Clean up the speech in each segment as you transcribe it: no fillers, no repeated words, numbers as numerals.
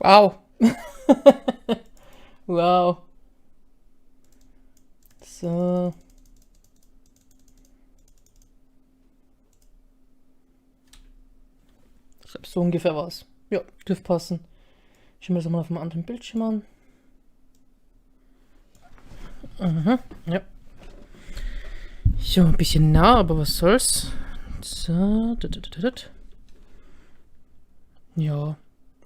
Wow. Wow. So. Ich glaube, so ungefähr was. Ja, dürfte passen. Ich schaue mir das mal auf einem anderen Bildschirm an. Mhm, ja. So, ein bisschen nah, aber was soll's. So. Ja,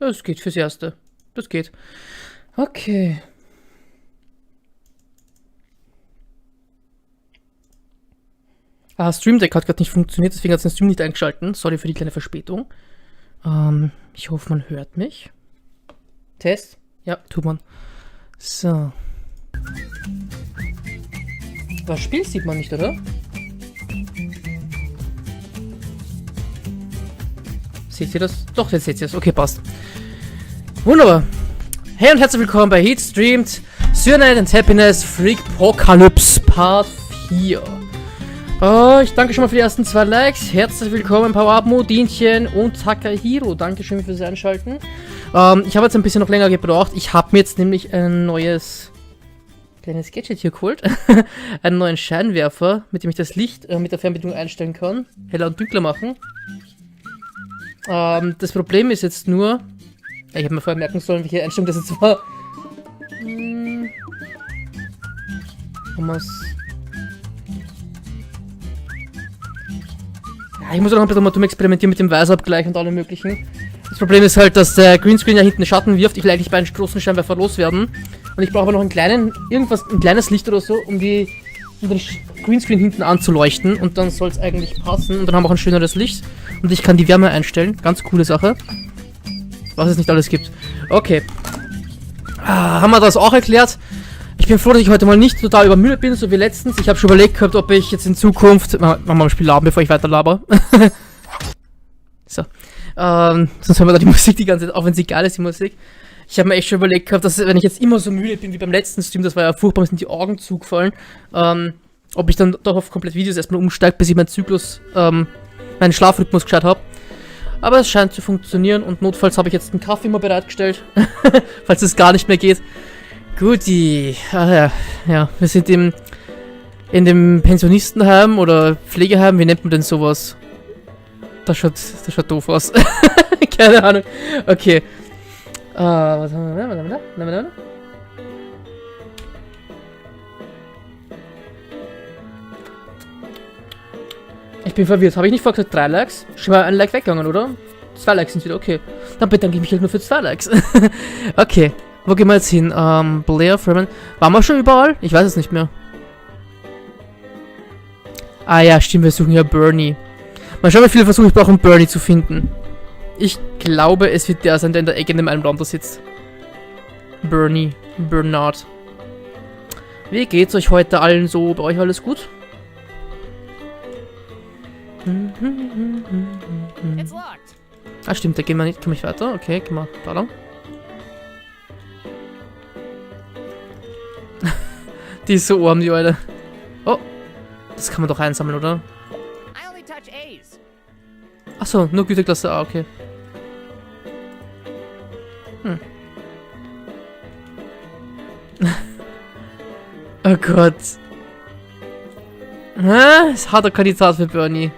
das geht fürs Erste. Das geht. Okay. Stream Deck hat gerade nicht funktioniert, deswegen hat es den Stream nicht eingeschalten. Sorry für die kleine Verspätung. Ich hoffe, man hört mich. Test? Ja, tut man. So. Das Spiel sieht man nicht, oder? Seht ihr das? Doch, jetzt seht ihr es. Okay, passt. Wunderbar. Hey und herzlich willkommen bei Heat Streamed Cyanide and Happiness Freakpocalypse Part 4. Ich danke schon mal für die ersten 2 Likes. Herzlich willkommen, Power-Up, Modinchen und Takahiro. Dankeschön fürs Einschalten. Ich habe jetzt ein bisschen noch länger gebraucht. Ich habe mir jetzt nämlich ein neues kleines Gadget hier geholt. Einen neuen Scheinwerfer, mit dem ich das Licht mit der Fernbedienung einstellen kann. Heller und dunkler machen. Das Problem ist jetzt nur... ich habe mir vorher merken sollen, welche Einstellung das jetzt war. Ja, ich muss auch noch ein bisschen experimentieren mit dem Weißabgleich und allem möglichen. Das Problem ist halt, dass der Greenscreen ja hinten Schatten wirft. Ich will eigentlich bei einem großen Scheinwerfer loswerden. Und ich brauche aber noch einen kleinen, ein kleines Licht oder so, um den Greenscreen hinten anzuleuchten. Und dann soll es eigentlich passen. Und dann haben wir auch ein schöneres Licht. Und ich kann die Wärme einstellen. Ganz coole Sache. Was es nicht alles gibt. Okay. Haben wir das auch erklärt? Ich bin froh, dass ich heute mal nicht total übermüdet bin, so wie letztens. Ich habe schon überlegt gehabt, ob ich jetzt in Zukunft... Machen wir mal ein Spiel laben, bevor ich weiter laber. So. Sonst hören wir da die Musik die ganze Zeit, auch wenn sie geil ist, die Musik. Ich habe mir echt schon überlegt gehabt, dass wenn ich jetzt immer so müde bin wie beim letzten Stream, das war ja furchtbar, mir sind die Augen zugefallen, ob ich dann doch auf komplett Videos erstmal umsteige, bis ich meinen Zyklus, meinen Schlafrhythmus geschaut habe. Aber es scheint zu funktionieren und notfalls habe ich jetzt einen Kaffee mal bereitgestellt, falls es gar nicht mehr geht. Guti. Ja, wir sind in dem Pensionistenheim oder Pflegeheim, wie nennt man denn sowas? Das schaut doof aus. Keine Ahnung. Okay. Was haben wir da? Ich bin verwirrt. Habe ich nicht vorher gesagt 3 Likes? Schon mal ein Like weggegangen, oder? 2 Likes sind wieder, okay. Dann bedanke ich mich halt nur für 2 Likes. Okay. Wo gehen wir jetzt hin? Blair, Freeman. Waren wir schon überall? Ich weiß es nicht mehr. Ah ja, stimmt, wir suchen ja Bernie. Mal schauen, wie viele Versuche ich brauche, um Bernie zu finden. Ich glaube, es wird der sein, der in der Ecke in dem einen Raum da sitzt. Bernie. Bernard. Wie geht's euch heute allen so? Bei euch alles gut? Ah, stimmt, da gehen wir nicht. Komm ich weiter? Okay, gehen wir da lang. Die ist so arm, die Leute. Oh, das kann man doch einsammeln, oder? Achso, nur Güteklasse A, okay. Oh Gott. Ist harter Kandidat für Bernie.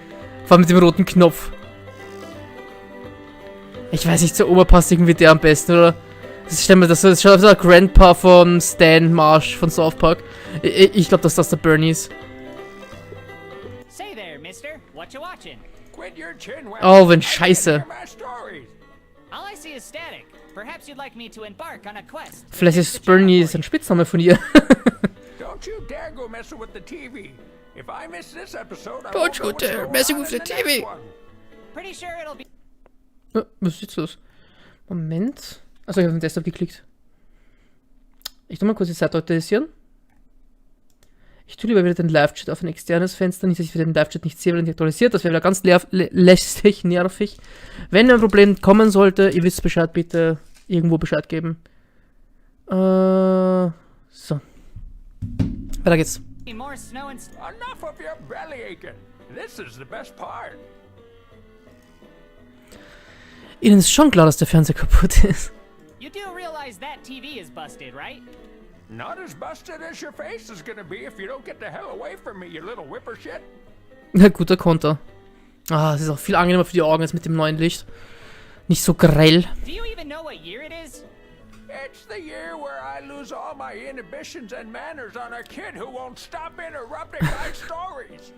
Vor allem mit dem roten Knopf. Ich weiß nicht, zur Oma passt irgendwie der am besten, oder? Das stimmt, das ist schon der Grandpa von Stan Marsh von South Park. Ich glaube, dass das der Bernie ist. Oh, wenn Scheiße. Vielleicht ist Bernie ein Spitzname von ihr. Don't you dare messing with the TV. Was ist jetzt los? Moment. Achso, ich habe auf den Desktop geklickt. Ich tu mal kurz die Seite aktualisieren. Ich tue lieber wieder den Live-Chat auf ein externes Fenster, nicht, dass ich wieder den Live-Chat nicht sehe, weil er nicht aktualisiert. Das wäre wieder ganz lästig, nervig. Wenn ein Problem kommen sollte, ihr wisst Bescheid, bitte irgendwo Bescheid geben. So. Weiter geht's. Ihnen ist schon klar, dass der Fernseher kaputt ist. You do realize that TV is busted, right? Not as busted as your face is gonna be if you don't get the hell away from me, you little whippershit. Ja, guter Konter. Ah, es ist auch viel angenehmer für die Augen als mit dem neuen Licht. Nicht so grell. Do you even know what year it is? It's the year where I lose all my inhibitions and manners on a kid who won't stop interrupting my stories.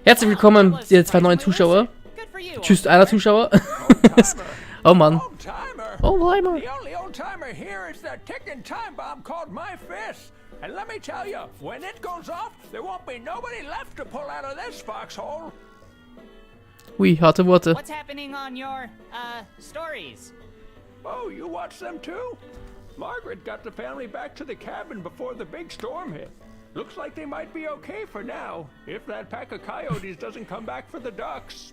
Herzlich willkommen, die zwei neuen Zuschauer. Good for you. Tschüss, einer Zuschauer. Oh Mann. Old-timer. The only old-timer here is that ticking time bomb called my fist. And let me tell you, when it goes off, there won't be nobody left to pull out of this foxhole. Ui, harte Worte. What's happening on your, stories? Oh, you watch them too? Margaret got the family back to the cabin before the big storm hit. Looks like they might be okay for now, if that pack of coyotes doesn't come back for the ducks.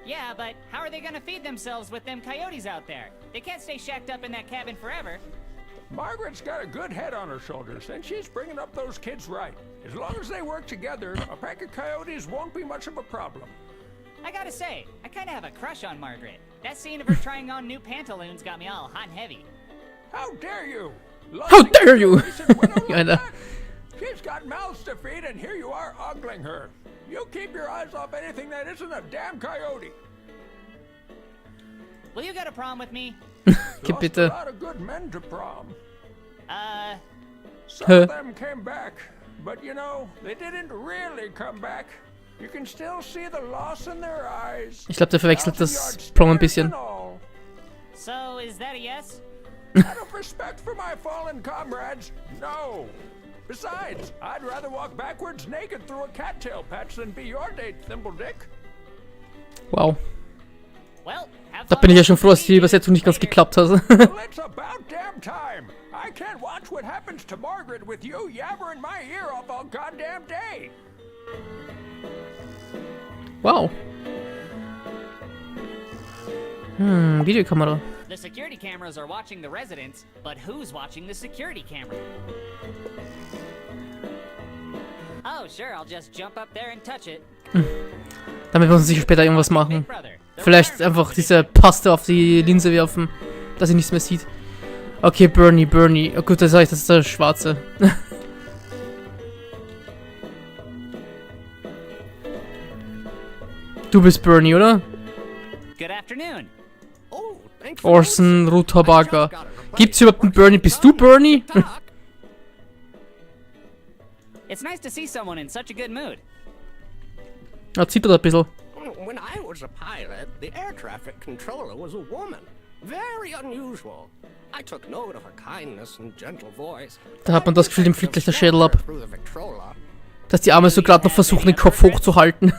Yeah, but how are they gonna feed themselves with them coyotes out there? They can't stay shacked up in that cabin forever. Margaret's got a good head on her shoulders, and she's bringing up those kids right. As long as they work together, a pack of coyotes won't be much of a problem. I gotta say, I kinda have a crush on Margaret. That scene of her trying on new pantaloons got me all hot and heavy. How dare you! How dare you! Alter. She's got mouths to feed, and here you are ogling her. You keep your eyes off anything that isn't a damn coyote. Will you get a prom with me? Gib Lost bitte. a lot of good men to prom. Some Huh. of them came back, but you know, they didn't really come back. You can still see the loss in their eyes. Ich glaube, der verwechselt das Prom ein bisschen. So, is that a yes? Out of respect for my fallen comrades, no. Besides, I'd rather walk backwards naked through a cattail patch than be your date, Thimbledick. Wow. Well, have Da fun bin ich ja with schon froh, dass die the Übersetzung nicht ganz later. geklappt hat. Well, it's about damn time. I can't watch what happens to Margaret with you yabbering my ear off all goddamn day. Wow. Videokamera. The security cameras are watching the residents, but who's watching the security camera? Oh, sure, I'll just jump up there and touch it. Damit muss man sich später irgendwas machen. Big brother. The Vielleicht return einfach of the diese Paste auf die Linse werfen, dass sie nichts mehr sieht. Okay, Bernie. Oh gut, das ist der Schwarze. Du bist Bernie, oder? Good afternoon. Oh, thanks. Orson Rutabaga. Gibt's überhaupt einen Bernie? Bist du Bernie? It's nice to see someone in such a good mood. Ja, zieht er ein bisschen. When I was a pilot, the air traffic controller was a woman. Very unusual. I took note of her kindness and gentle voice. Da hat man das Gefühl, dem fliegt gleich der Schädel ab. Through the Victrola. Dass die Arme so gerade noch versuchen, den Kopf hochzuhalten.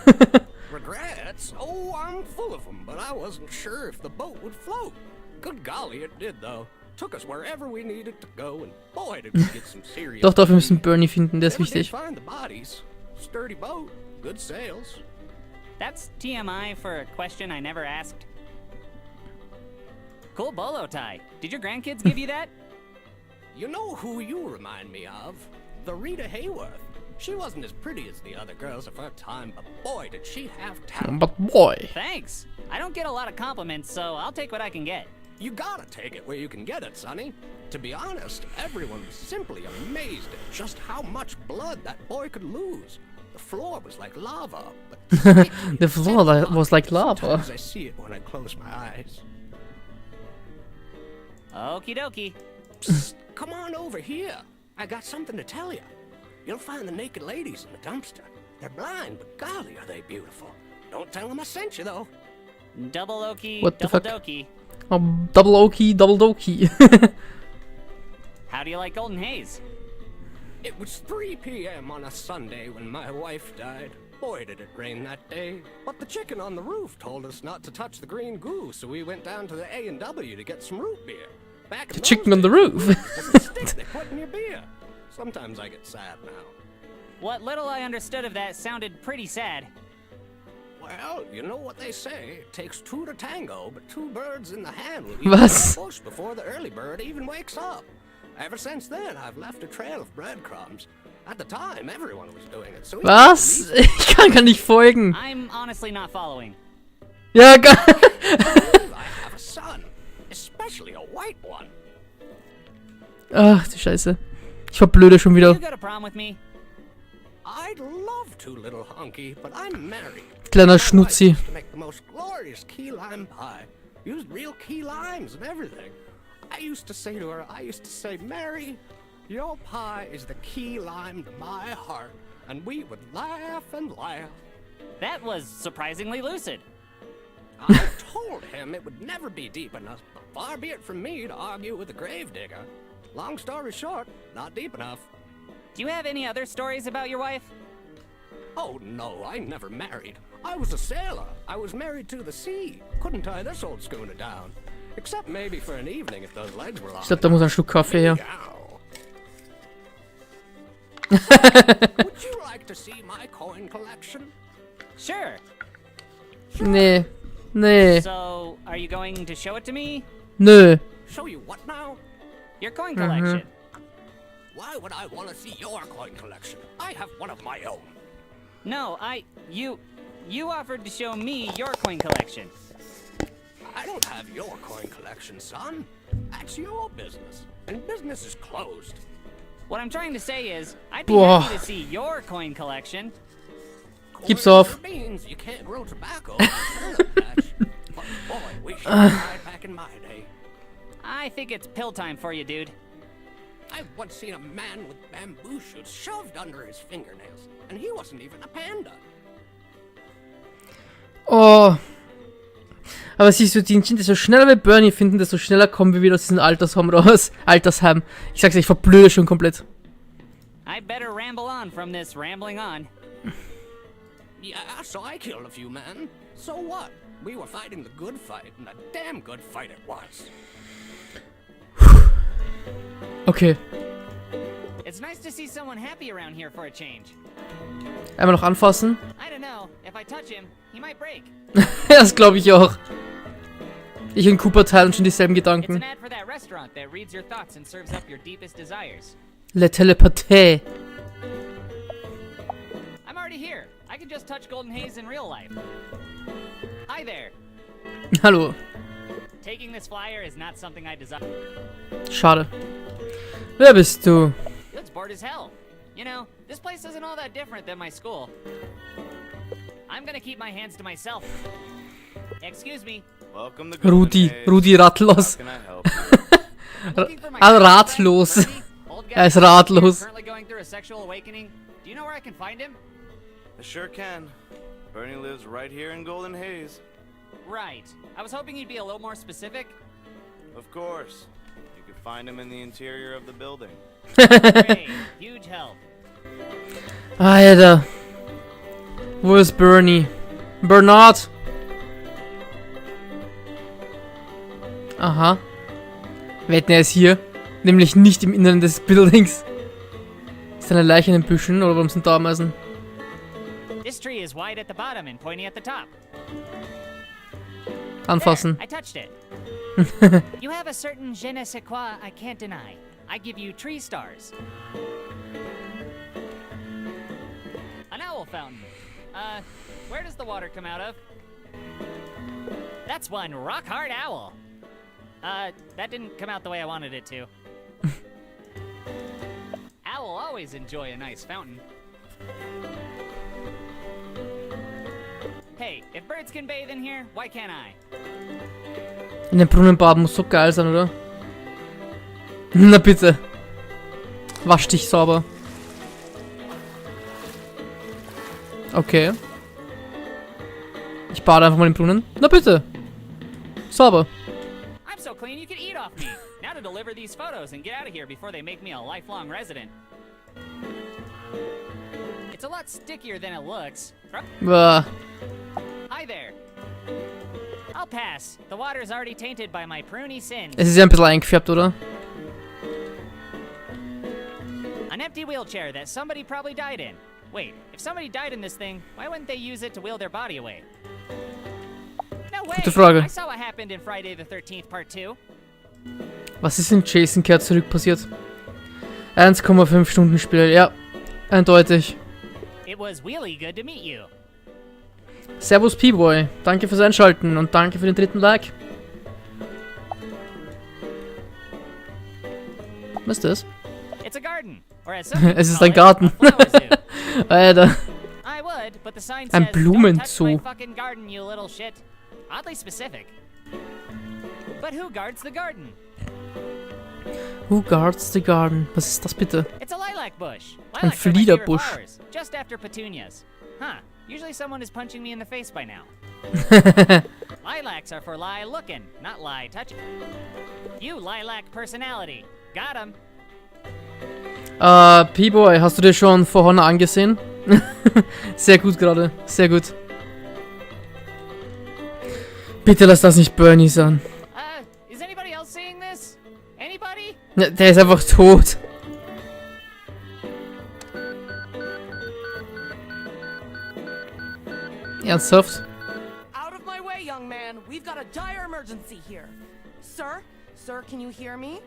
Regrets? Oh, I'm full of them, but I wasn't sure if the boat would float. Good golly, it did though. Took us wherever we needed to go, and boy, did we get some serious. Doch, wir müssen Bernie finden, der ist Never did wichtig. find the bodies. Sturdy boat, good sails. That's TMI for a question I never asked. Cool bolo tie. Did your grandkids give you that? You know who you remind me of? The Rita Hayworth. She wasn't as pretty as the other girls of her time, but boy, did she have talent. But boy. Thanks. I don't get a lot of compliments, so I'll take what I can get. You gotta take it where you can get it, Sonny. To be honest, everyone was simply amazed at just how much blood that boy could lose. The floor was like lava, but The floor was like lava. sometimes I see it when I close my eyes. Okie dokie. Psst, come on over here. I got something to tell you. You'll find the naked ladies in the dumpster. They're blind, but golly, are they beautiful. Don't tell them I sent you, though. Double okie, What the double fuck? dokie. Oh, double okie, double dokey. How do you like Golden Haze? It was 3 p.m. on a Sunday when my wife died. Boy, did it rain that day. But the chicken on the roof told us not to touch the green goo, so we went down to the A&W to get some root beer. Back in The those chicken on the days, roof. it was a stick they put in your beer. Sometimes I get sad now. What little I understood of that sounded pretty sad. Well, you know what they say. It takes two to tango, but two birds in the hand will eat Was? the bush before the early bird even wakes up. Ever since then, I've left a trail of breadcrumbs. At the time, everyone was doing it, so Was? Ich kann gar nicht folgen. I'm honestly not following. Ja, gar I have a son, especially a white one. Ach, die Scheiße. Ich verblöde schon You wieder. go to prom with me? I'd love to, little honky, but I'm married. Kleiner My wife Schnutzi. used to make the most glorious key lime pie. Used real key limes and everything. I used to say to her, Mary, your pie is the key lime to my heart. And we would laugh and laugh. That was surprisingly lucid. I told him it would never be deep enough, but far be it from me to argue with a gravedigger. Long story short, not deep enough. Do you have any other stories about your wife? Oh no, I never married. I was a sailor. I was married to the sea. Couldn't tie this old schooner down. Except maybe for an evening if those legs were long. Ich glaube, da muss ein Schluck Kaffee her. Meow. Would you like to see my coin collection? Sure. Nee. Nee. So, are you going to show it to me? Nö. Show you what now? Your coin collection. Why would I want to see your coin collection? I have one of my own. No, you offered to show me your coin collection. I don't have your coin collection, son. That's your business. And business is closed. What I'm trying to say is, I'd be Boah. happy to see your coin collection. Gib's Coin auf. means you can't grow tobacco. Turnip patch. But boy, we should have tried back in my day. I think it's pill time for you, dude. I've once seen a man with bamboo shoots shoved under his fingernails, and he wasn't even a panda. Oh. Aber siehst du, die desto schneller wir Bernie finden, desto schneller kommen wir wieder aus diesem Altersheim raus. Altersheim. Ich sag's dir, ich verblöde schon komplett. I better ramble on from this rambling on. Yeah, so I killed a few men. So what? We were fighting the good fight, and a damn good fight it was. Okay. It's nice to see someone happy around here for a change. Einmal noch anfassen. I don't know, if I touch him, he might break. Das glaube ich auch. Ich und Cooper teilen schon dieselben It's an Gedanken. ad for that restaurant that reads your thoughts and serves up your deepest desires. Le Telepathie. I'm already here. I can just touch Golden Haze in real life. Hi there. Hallo. Taking this flyer is not something I desire. Schade. Wer bist du? He looks bored as hell. You know, this place isn't all that different than my school. I'm gonna keep my hands to myself. Excuse me. Welcome to Rudi. Golden Haze. Rudi ratlos. How can I help you? I'm looking for my Ratlos. Bernie, old guy Er ist who's ratlos. currently going through a sexual awakening. Do you know where I can find him? I sure can. Bernie lives right here in Golden Haze. Right. I was hoping you'd be a little more specific. Of course. You can find him in the interior of the building. Great. Huge help. Alter. Wo ist Bernie? Bernard? Aha. Wetten, er ist hier. Nämlich nicht im Inneren des Buildings. Ist eine Leiche in den Büschen oder warum sind da Ameisen? This tree is wide at the bottom and pointy at the top. Anfassen. There, I touched it. You have a certain je ne sais quoi I can't deny. I give you tree stars. An owl fountain. Where does the water come out of? That's one rock-hard owl. That didn't come out the way I wanted it to. Owl always enjoy a nice fountain. Hey, if birds can bathe in here, why can't I? In den Brunnen baden muss so geil sein, oder? Na bitte. Wasch dich sauber. Okay. Ich bade einfach mal im Brunnen. Na bitte. Sauber. I'm so clean you could eat off me. Now to deliver these photos and get out of here before they make me a lifelong resident. It's a lot stickier than it looks. Bah. Hi there. I'll pass. The water's already tainted by my pruny sins. Es ist ja ein bisschen eingefärbt, oder? An empty wheelchair that somebody probably died in. Wait, if somebody died in this thing, why wouldn't they use it to wheel their body away? No way! Gute Frage. I saw what happened in Friday the 13th Part 2. Was ist in Jason kehrt zurück passiert? 1,5 Stunden Spiel, ja. Eindeutig. It was really good to meet you. Servus P-Boy. Danke fürs Einschalten und danke für den 3. Like. Was ist das? It's a garden, or as some people Es ist call ein it, Garten. a flower zoo. Alter. I would, but the sign Ein says, "Don't touch Blumenzoo. my fucking garden, you little shit." Oddly specific. But who guards the garden? Who guards the garden? Was ist das bitte? It's a lilac bush. Ein Lilacs are my favorite Fliederbusch. flowers, just after petunias. Huh. Usually someone is punching me in the face by now. Lilacs are for lie looking, not lie touching. You lilac personality. Got him. P-Boy, hast du dir schon For Honor angesehen? Sehr gut gerade, sehr gut. Bitte lass das nicht Bernie sein. Is anybody else seeing this? Anybody? Ja, der ist einfach tot. Ernsthaft? Out of my way, young man. We've got a dire emergency here. Sir? Sir, can you hear me?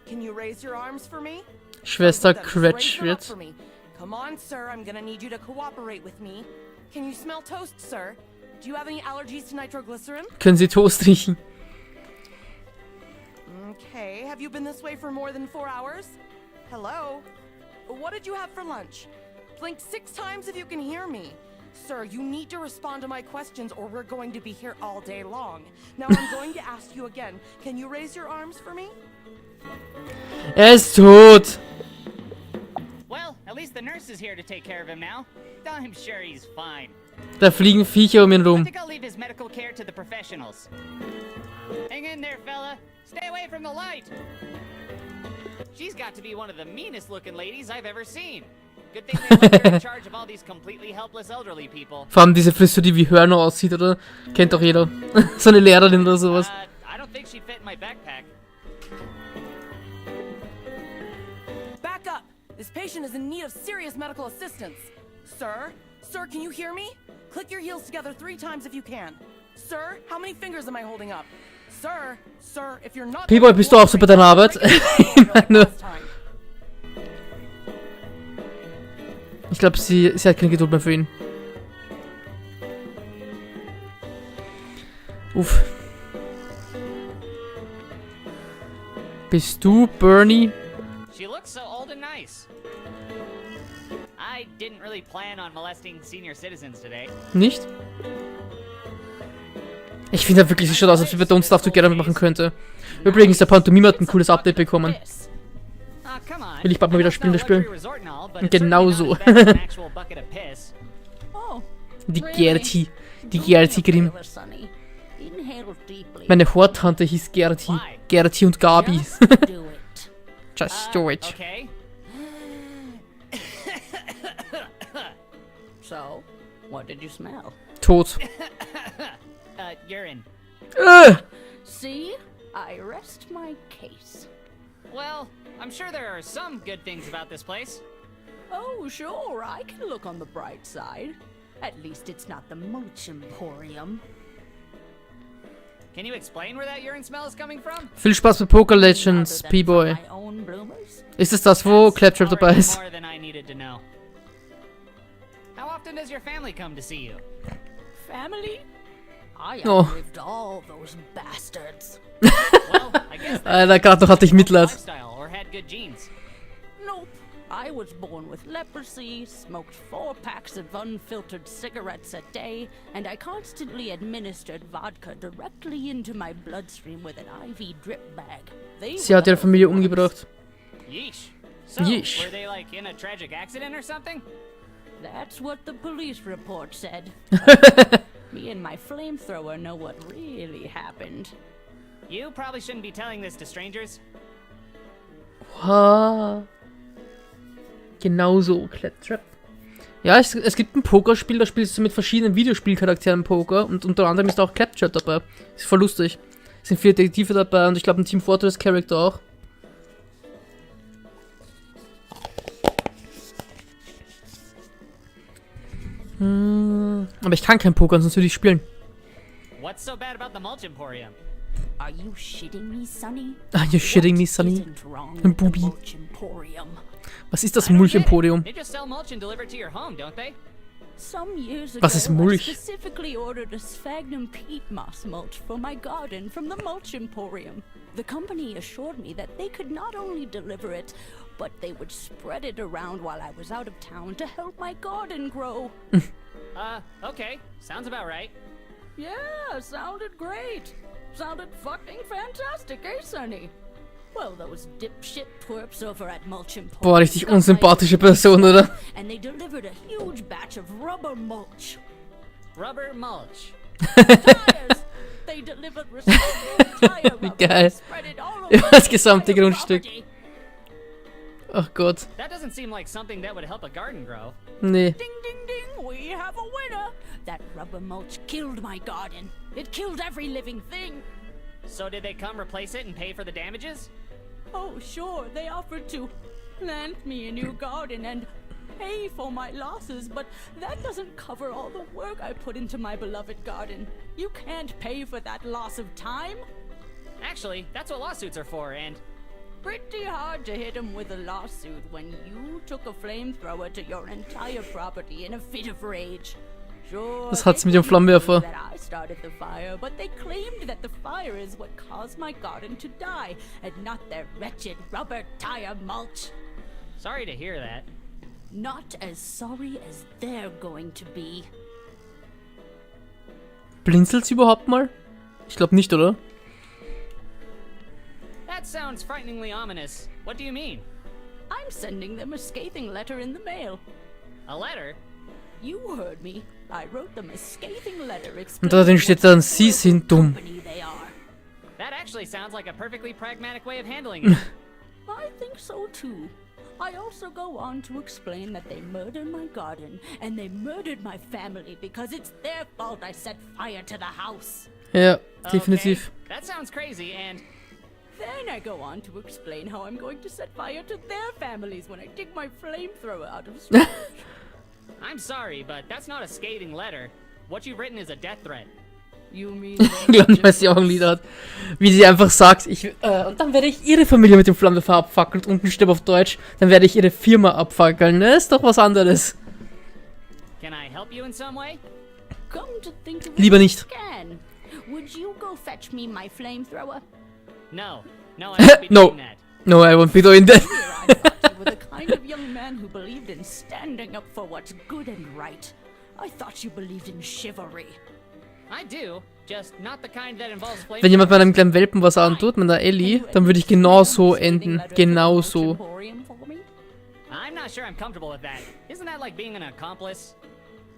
Can you raise your arms for me? Schwester Just raise them up Cratchit. for me. Come on, sir. I'm gonna need you to cooperate with me. Can you smell toast, sir? Do you have any allergies to nitroglycerin? Können Sie Toast riechen? Okay. Have you been this way for more than 4 hours? Hello? What did you have for lunch? Blink 6 times if you can hear me. Sir, you need to respond to my questions or we're going to be here all day long. Now I'm going to ask you again. Can you raise your arms for me? Er ist tot. Well, at least the nurse is here to take care of him now. I'm sure he's fine. Da fliegen Viecher um ihn I rum. think I'll leave his medical care to the professionals. Hang in there, fella. Stay away from the light. She's got to be one of the meanest looking ladies I've ever seen. Good thing they left her in charge of all these completely helpless elderly people. Vor allem diese Frisur, die wie Hörner aussieht, oder? Kennt doch jeder. So eine Lehrerin oder sowas. I don't think she'd fit in my backpack. Back up! This patient is in need of serious medical assistance. Sir? Sir, can you hear me? Click your heels together 3 times if you can. Sir, how many fingers am I holding up? Sir? Sir, if you're not... P-Boy, bist du auch so bei deiner Arbeit? Ich glaube, sie hat keine Geduld mehr für ihn. Uff. Bist du Bernie? She looks so old and nice. I didn't really plan on molesting senior citizens today. Nicht? Ich finde wirklich, sie schaut aus, als ob sie bei Don't Starve Together machen könnte. Übrigens, der Pantomime hat ein cooles Update bekommen. Will ich bald mal wieder spielen, das Spiel. Genau so. Die Gerti. Die Gerti Grimm. Meine Hortante hieß Gerti. Gerti und Gabi. Just do it. Okay. So, what did you smell? Tot. Urine. See? I rest my case. Well, I'm sure there are some good things about this place. Oh, sure, I can look on the bright side. At least it's not the Mulch Emporium. Can you explain where that urine smell is coming from? Viel Spaß mit Poker Legends, P-Boy. My own bloomers? Ist es das, wo Claptrap dabei ist? More than I needed to know. How often does your family come to see you? Family? I Oh. outlived all those bastards. Well, I guess Alter, gerade noch hatte ich Mitleid. lifestyle or had good genes. Nope. I was born with leprosy, smoked 4 packs of unfiltered cigarettes a day, and I constantly administered vodka directly into my bloodstream with an IV drip bag. Sie hat ihre Familie umgebracht. Yeesh. So, Yeesh. were they like in a tragic accident or something? That's what the police report said. Me and my flamethrower know what really happened. You probably shouldn't be telling this to strangers. Wow. Genau so, Claptrap. Ja, es gibt ein Pokerspiel, da spielst du mit verschiedenen Videospielcharakteren Poker und unter anderem ist auch Claptrap dabei. Ist voll lustig. Es sind 4 Detektive dabei und ich glaube ein Team Fortress Charakter auch. Aber ich kann kein Poker, sonst würde ich spielen. What's so bad about the Mulch Emporium? Are you shitting me, Sonny? Are you shitting me, Sonny? Isn't wrong Ein with the Bubi. Mulch Emporium? Was ist das I don't get it. Mulch-Emporium? They just sell mulch and deliver it to your home, don't they? Some years ago, Was ist Mulch? I specifically ordered a sphagnum peat moss mulch for my garden from the Mulch Emporium. The company assured me that they could not only deliver it, but they would spread it around while I was out of town to help my garden grow. Okay. Sounds about right. Yeah, sounded great. Sounded fucking fantastic, eh, Sonny? Well, those dipshit twerps over at Mulch Import. Boah, richtig unsympathische Person, oder? And they delivered a huge batch of rubber mulch. Rubber mulch. Tires! They delivered recycled tire rubber geil. and spread it all over Über das the gesamte entire Grundstück. property. Ach Gott. That doesn't seem like something that would help a garden grow. Nee. Ding, ding, ding, we have a winner. That rubber mulch killed my garden. It killed every living thing. So did they come replace it and pay for the damages? Oh, sure, they offered to plant me a new garden and pay for my losses, but that doesn't cover all the work I put into my beloved garden. You can't pay for that loss of time. Actually, that's what lawsuits are for, and Pretty hard to hit him with a lawsuit when you took a flamethrower to your entire property in a fit of rage. Sure, Was hat's they mit dem couldn't Flammenwerfer? prove that I started the fire, but they claimed that the fire is what caused my garden to die, and not their wretched rubber tire mulch. sorry to hear that. Not as sorry as they're going to be. Blinzelt's überhaupt mal? Ich glaube nicht, oder? That sounds frighteningly ominous. What do you mean? I'm sending them a scathing letter in the mail. A letter? You heard me. I wrote them a scathing letter Und da drin steht dann, sie sind dumm. company they are. That actually sounds like a perfectly pragmatic way of handling it. I think so too. I also go on to explain that they murdered my garden and they murdered my family because it's their fault I set fire to the house. Ja, definitiv. Okay, that sounds crazy, and Then I go on to explain how I'm going to set fire to their families when I dig my flamethrower out of storage. I'm sorry, but that's not a scathing letter. What you've written is a death threat. You mean Ich glaube nicht, weil sie auch ein Lied hat. Wie sie einfach sagt, und dann werde ich ihre Familie mit dem Flammenwerfer abfackeln. Und unten steht auf Deutsch, dann werde ich ihre Firma abfackeln. Ne, ist doch was anderes. Can I help you in some way? Come to think of it, Lieber nicht. Can. Would you go fetch me my flamethrower? No. No, I won't be No. doing that. No, I won't be doing that. Here I thought you were the kind of young man who believed in standing up for what's good and right. I thought you believed in chivalry. I do, just not the kind that involves flavor. Wenn jemand bei einem kleinen Welpen was antut, mit der Ellie, dann würde ich genau so enden. Genau so. I'm not sure I'm comfortable with that. Isn't that like being an accomplice?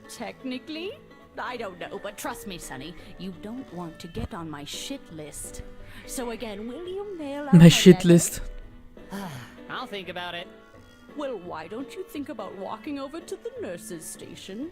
Technically, I don't know, but trust me, Sonny, you don't want to get on my shit list. So again, will you mail out My my shit letter? list. I'll think about it. Well, why don't you think about walking over to the nurse's station,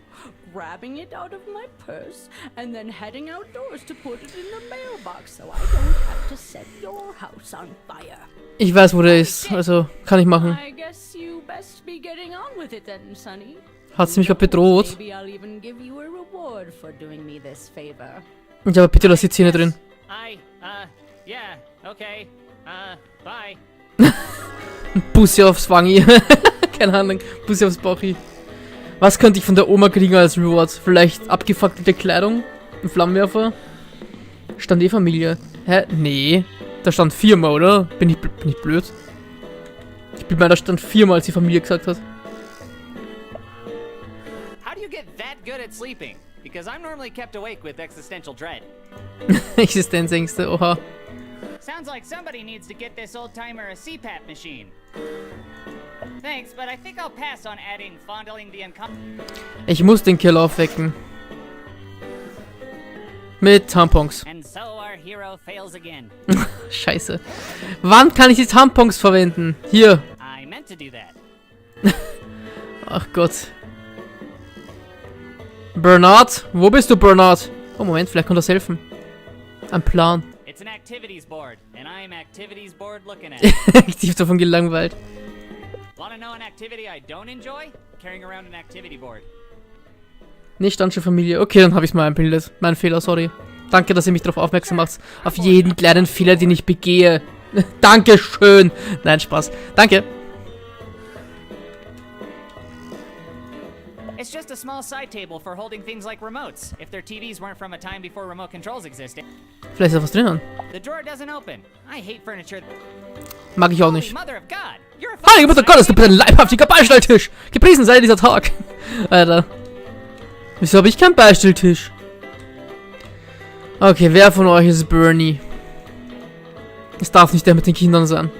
grabbing it out of my purse, and then heading outdoors to put it in the mailbox so I don't have to set your house on fire? Ich weiß, wo der ist. Also, kann ich machen. I guess you best be getting on with it then, Sonny. Hat sie mich gerade bedroht? Maybe I'll even give you a reward for doing me this favor. Ja, aber bitte lass die Zähne drin. Yeah, okay. Bye. Bussi aufs Wangi. Keine Ahnung. Bussi aufs Bauchi. Was könnte ich von der Oma kriegen als Reward? Vielleicht abgefackelte Kleidung? Ein Flammenwerfer? Stand Familie. Hä? Nee. Da stand Firma, oder? Bin ich blöd? Ich bin mal, da stand Firma, als die Familie gesagt hat. How do you get that good at sleeping? Because I'm normally kept awake with existential dread. Existenzängste, oha. Sounds like somebody needs to get this old-timer a CPAP machine. Thanks, but I think I'll pass on adding fondling the Ich muss den Killer aufwecken. Mit Tampons. And so our hero fails again. Scheiße. Wann kann ich die Tampons verwenden? Hier. I meant to do that. Ach Gott. Bernard? Wo bist du, Bernard? Oh, Moment, vielleicht kann das helfen. Ein Plan. It's an activities board, and I'm activities board looking at. Aktiv davon gelangweilt. Wanna know an activity I don't enjoy? Carrying around an activity board. Nicht Ansche Familie. Okay, dann habe ich es mal einbildet. Mein Fehler, sorry. Danke, dass ihr mich darauf aufmerksam macht. Auf jeden kleinen Fehler, den ich begehe. Dankeschön. Nein, Spaß. Danke. It's It's just a small side table for holding things like remotes, if their TVs weren't from a time before remote controls existed. Vielleicht ist da was drinnen. The drawer doesn't open. I hate furniture. Mag ich auch Holy nicht. mother of God! You're a Heilige Mutter Gottes, du bist ein leibhaftiger Beistelltisch. Gepriesen sei dieser Tag. Alter. Wieso habe ich keinen Beistelltisch? Okay, wer von euch ist Bernie? Es darf nicht der mit den Kindern sein.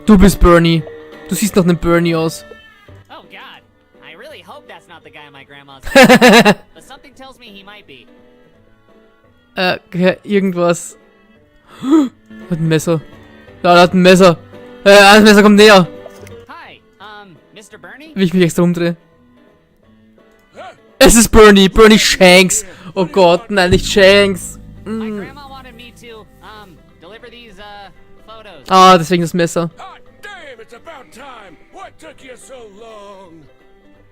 Du bist Bernie. Du siehst nach einem Bernie aus. Oh God! I really hope that's not the guy in my grandma's house. But something tells me he might be. Okay, irgendwas. Hat ein Messer. Ja, er hat ein Messer. Das Messer kommt näher. Hi, Mr. Bernie? Wie ich mich extra umdrehe. Es ist Bernie. Bernie Shanks. Oh Gott, nein, nicht Shanks. My grandma wanted me to, deliver these, photos. Ah, deswegen das Messer. Hot damn, it's about time. What took you so long?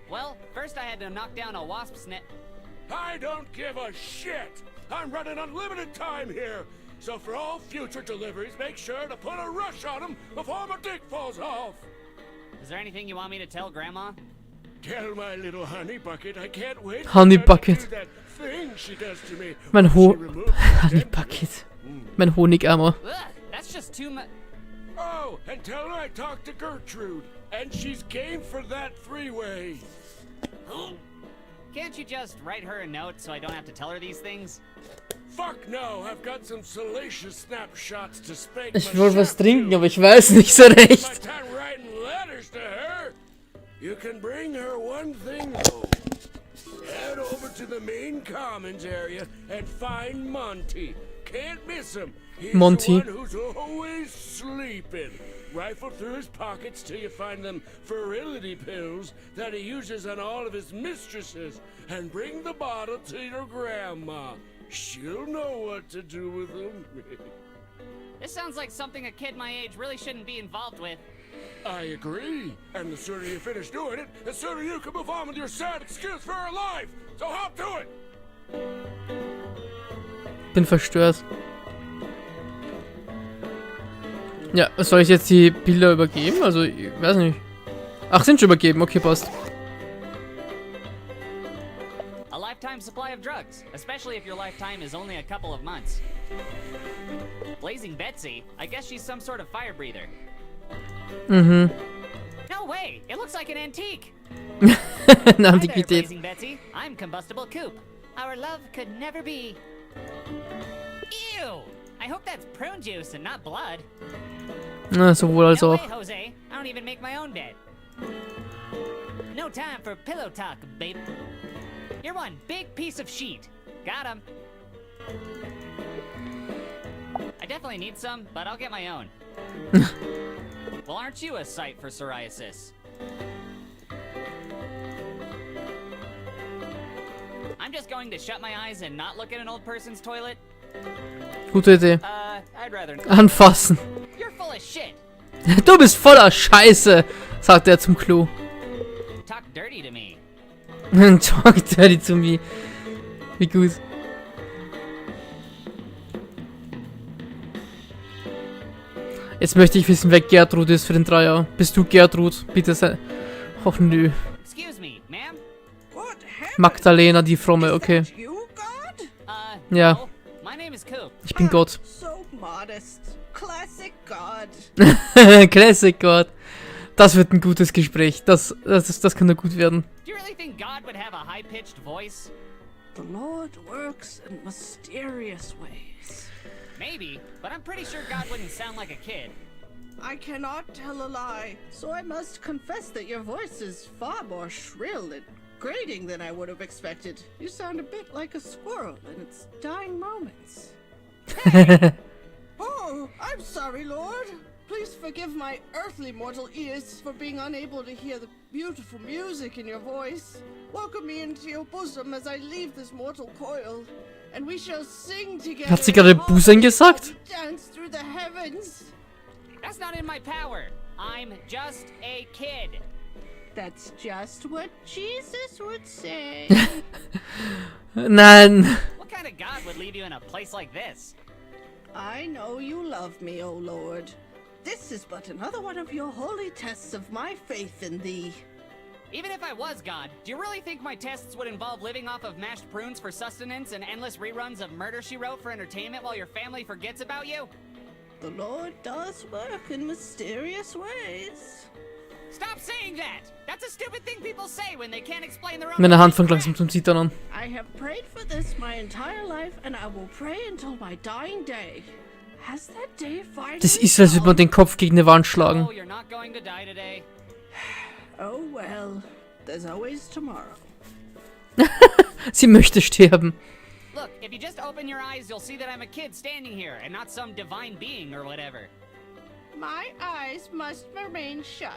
Well, first I had to knock down a wasp's net. I don't give a shit. I'm running unlimited time here. So for all future deliveries, make sure to put a rush on them before my dick falls off. Is there anything you want me to tell Grandma? Tell my little honey bucket I can't wait Honey for her to bucket. do that thing she does to me Mein when she removes the Honey dead Bucket. Mein Honigeimer. Ugh, that's just too much. Oh, and tell her I talked to Gertrude, and she's game for that three-way. Can't you just write her a note so I don't have to tell her these things? Fuck no, I've got some salacious snapshots to spank Ich my wollte was shaft trinken, to. aber ich weiß nicht so My recht. time writing letters to her. You can bring her one thing though. Head over to the main commons area and find Monty. Can't miss him. He's Monty. the one who's always sleeping. Rifle through his pockets till you find them virility pills that he uses on all of his mistresses, and bring the bottle to your grandma. She'll know what to do with them. This sounds like something a kid my age really shouldn't be involved with. I agree. And the sooner you finish doing it, the sooner you can move on with your sad excuse for her life. So hop to it. Bin verstört. Ja, soll ich jetzt die Bilder übergeben? Also, ich weiß nicht. Ach, sind schon übergeben. Okay, passt. A lifetime supply of drugs, especially if your lifetime is only a couple of months. Blazing Betsy, I guess she's some sort of fire breather. Mhm. No way! It looks like an antique! Eine Hi there, Antiquität. Blazing Betsy. I'm Combustible Coop. Our love could never be... Ew! I hope that's prune juice and not blood. Na, sowohl als No auch. way, Jose. I don't even make my own bed. No time for pillow talk, babe. You're one big piece of sheet. Got him. I definitely need some, but I'll get my own. Well, aren't you a sight for psoriasis? I'm just going to shut my eyes and not look at an old person's toilet. Gute Idee. I'd rather... Anfassen. You're full of shit. Du bist voller Scheiße, sagt er zum Klo. Talk dirty to me. Talk dirty to me. Wie gut. Jetzt möchte ich wissen, wer Gertrud ist für den Dreier. Bist du Gertrud? Bitte sei... Och nö. Excuse me, ma'am? What happened? Magdalena, die Fromme, okay. Is that you, God? Ja. No. My name is Coop. Ich bin Gott. So modest. Classic God. Classic Gott. Das wird ein gutes Gespräch. Das kann nur gut werden. Do you really think God would have a high-pitched voice? The Lord works in mysterious ways. Maybe, but I'm pretty sure God wouldn't sound like a kid. I cannot tell a lie, so I must confess that your voice is far more shrill and grating than I would have expected. You sound a bit like a squirrel in its dying moments. Oh, I'm sorry, Lord. Please forgive my earthly mortal ears for being unable to hear the beautiful music in your voice. Welcome me into your bosom as I leave this mortal coil, and we shall sing together. Hat sie gerade Busen gesagt? Dance through the heavens. That's not in my power. I'm just a kid. That's just what Jesus would say. Nein. What kind of God would leave you in a place like this? I know you love me, O Lord. This is but another one of your holy tests of my faith in thee. Even if I was God, do you really think my tests would involve living off of mashed prunes for sustenance and endless reruns of Murder, She Wrote for entertainment while your family forgets about you? The Lord does work in mysterious ways. Stop saying that! That's a stupid thing people say when they can't explain their own. Meine Hand fängt langsam zum Zittern an. I have prayed for this my entire life and I will pray until my dying day. Has that day finally Das ist, als würde man den Kopf gegen eine Wand schlagen. Oh, you're not going to die today. Oh well, there's always tomorrow. Sie möchte sterben. Look, if you just open your eyes, you'll see that I'm a kid standing here and not some divine being or whatever. My eyes must remain shut.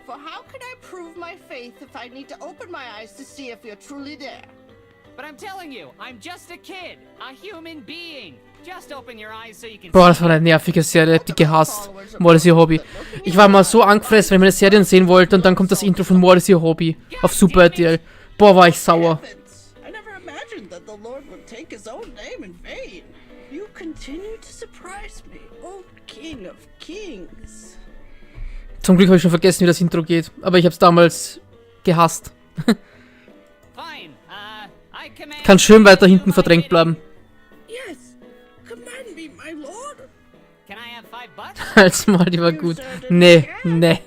For how can I prove my faith if I need to open my eyes to see if you're truly there? But I'm telling you, I'm just a kid, a human being. Just open your eyes so you can Boah, das war eine nervige Serie, ich hab die gehasst. Mord ist ihr Hobby. Ich war mal so angefressen, wenn ich meine Serien sehen wollte und dann kommt das Intro von Mord ist ihr Hobby auf Super RTL. Boah, war ich sauer. Heavens, I never imagined that the Lord would take his own name in vain. You continue to surprise me, O King of Kings. Zum Glück habe ich schon vergessen, wie das Intro geht, aber ich habe es damals gehasst. Fine. I command Kann schön weiter hinten verdrängt bleiben. Yes, command me, my Lord. Can I have $5? Als mal, die war gut. Nee, nee.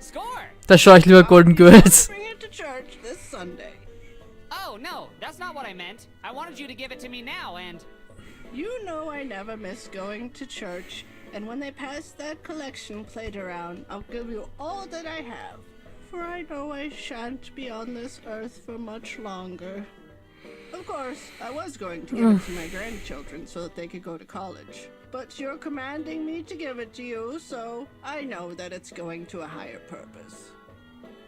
Score! Da schaue ich lieber Golden Girls. Bring it to church this Sunday. Oh, no, that's not what I meant. I wanted you to give it to me now and... You know I never miss going to church, and when they pass that collection plate around, I'll give you all that I have. For I know I shan't be on this earth for much longer. Of course, I was going to give it to my grandchildren so that they could go to college. But you're commanding me to give it to you, so I know that it's going to a higher purpose.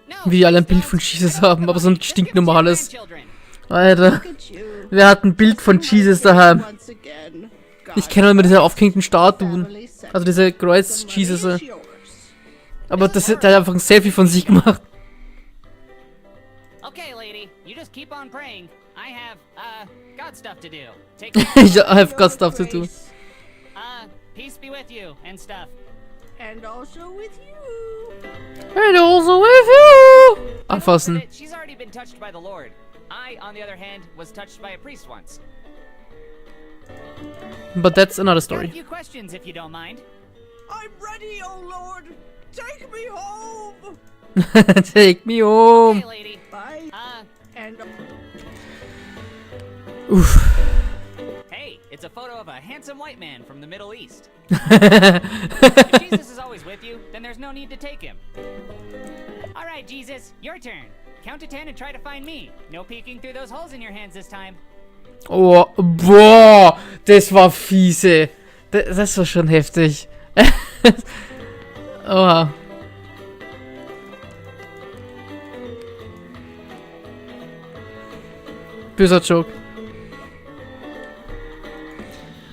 No, Wie die alle ein please Bild von don't. Jesus I don't haben, aber so ein Just give it to your stinknormales. grandchildren. Alter, Look at you. wer hat ein Bild von Jesus daheim? Once again, Ich kenne immer diese aufgehängten Statuen. Also diese Kreuz-Jesus. yours. Aber der hat einfach ein Selfie von sich gemacht. Okay, lady, you just keep on praying. I have, God stuff to do. Take care. Ich have got stuff to do. Peace be with you and stuff. And also with you. And also with you. Anfassen. She's already been touched by the Lord. I, on the other hand, was touched by a priest once. But that's another Got a story. few questions, if you don't mind. I'm ready, oh Lord. Take me home. Take me home. Hey, lady. Bye. And Hey, it's a photo of a handsome white man from the Middle East. If Jesus is always with you, then there's no need to take him. All right, Jesus, your turn. Count to 10 and try to find me. No peeking through those holes in your hands this time. Oh, boah, das war fiese. Das war schon heftig. Oha. Böser Joke.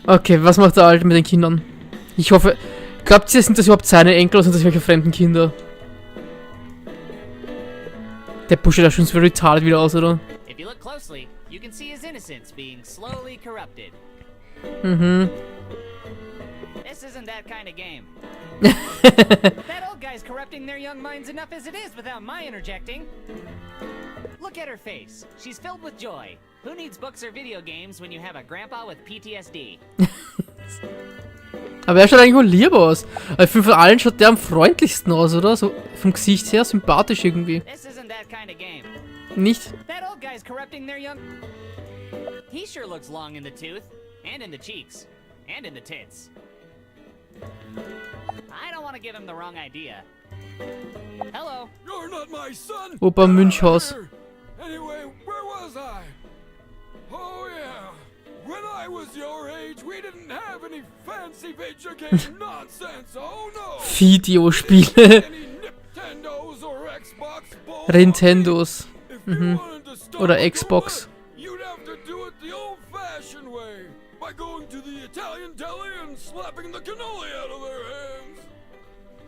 Okay, was macht der Alte mit den Kindern? Ich hoffe... Glaubt ihr, sind das überhaupt seine Enkel oder sind das welche fremden Kinder? Der Bursche da schon so retarded wieder aus, oder? If you look closely, you can see his innocence being slowly corrupted. Mhm. This isn't that kind of game. That old guy's corrupting their young minds enough as it is without my interjecting. Look at her face. She's filled with joy. Who needs books or video games when you have a grandpa with PTSD? Aber er schaut eigentlich wohl lieb aus. Ich finde, von allen schaut der am freundlichsten aus, oder? So vom Gesicht her sympathisch irgendwie. This isn't that kind of game. Nicht? That old guy's corrupting their young... He sure looks long in the tooth. And in the cheeks. And in the tits. I don't want to give him the wrong idea. Hello. You're not my son! Opa Münchhaus. Anyway, where was I? Oh yeah. When I was your age, we didn't have any fancy video game nonsense. Oh no. Videospiele. Any Nintendos or Xbox balls. Nintendos. If you wanted to stop Oder a Xbox. Goomba, you'd have to do it the old-fashioned way. By going to the Italian deli and slapping the cannoli out of their hands.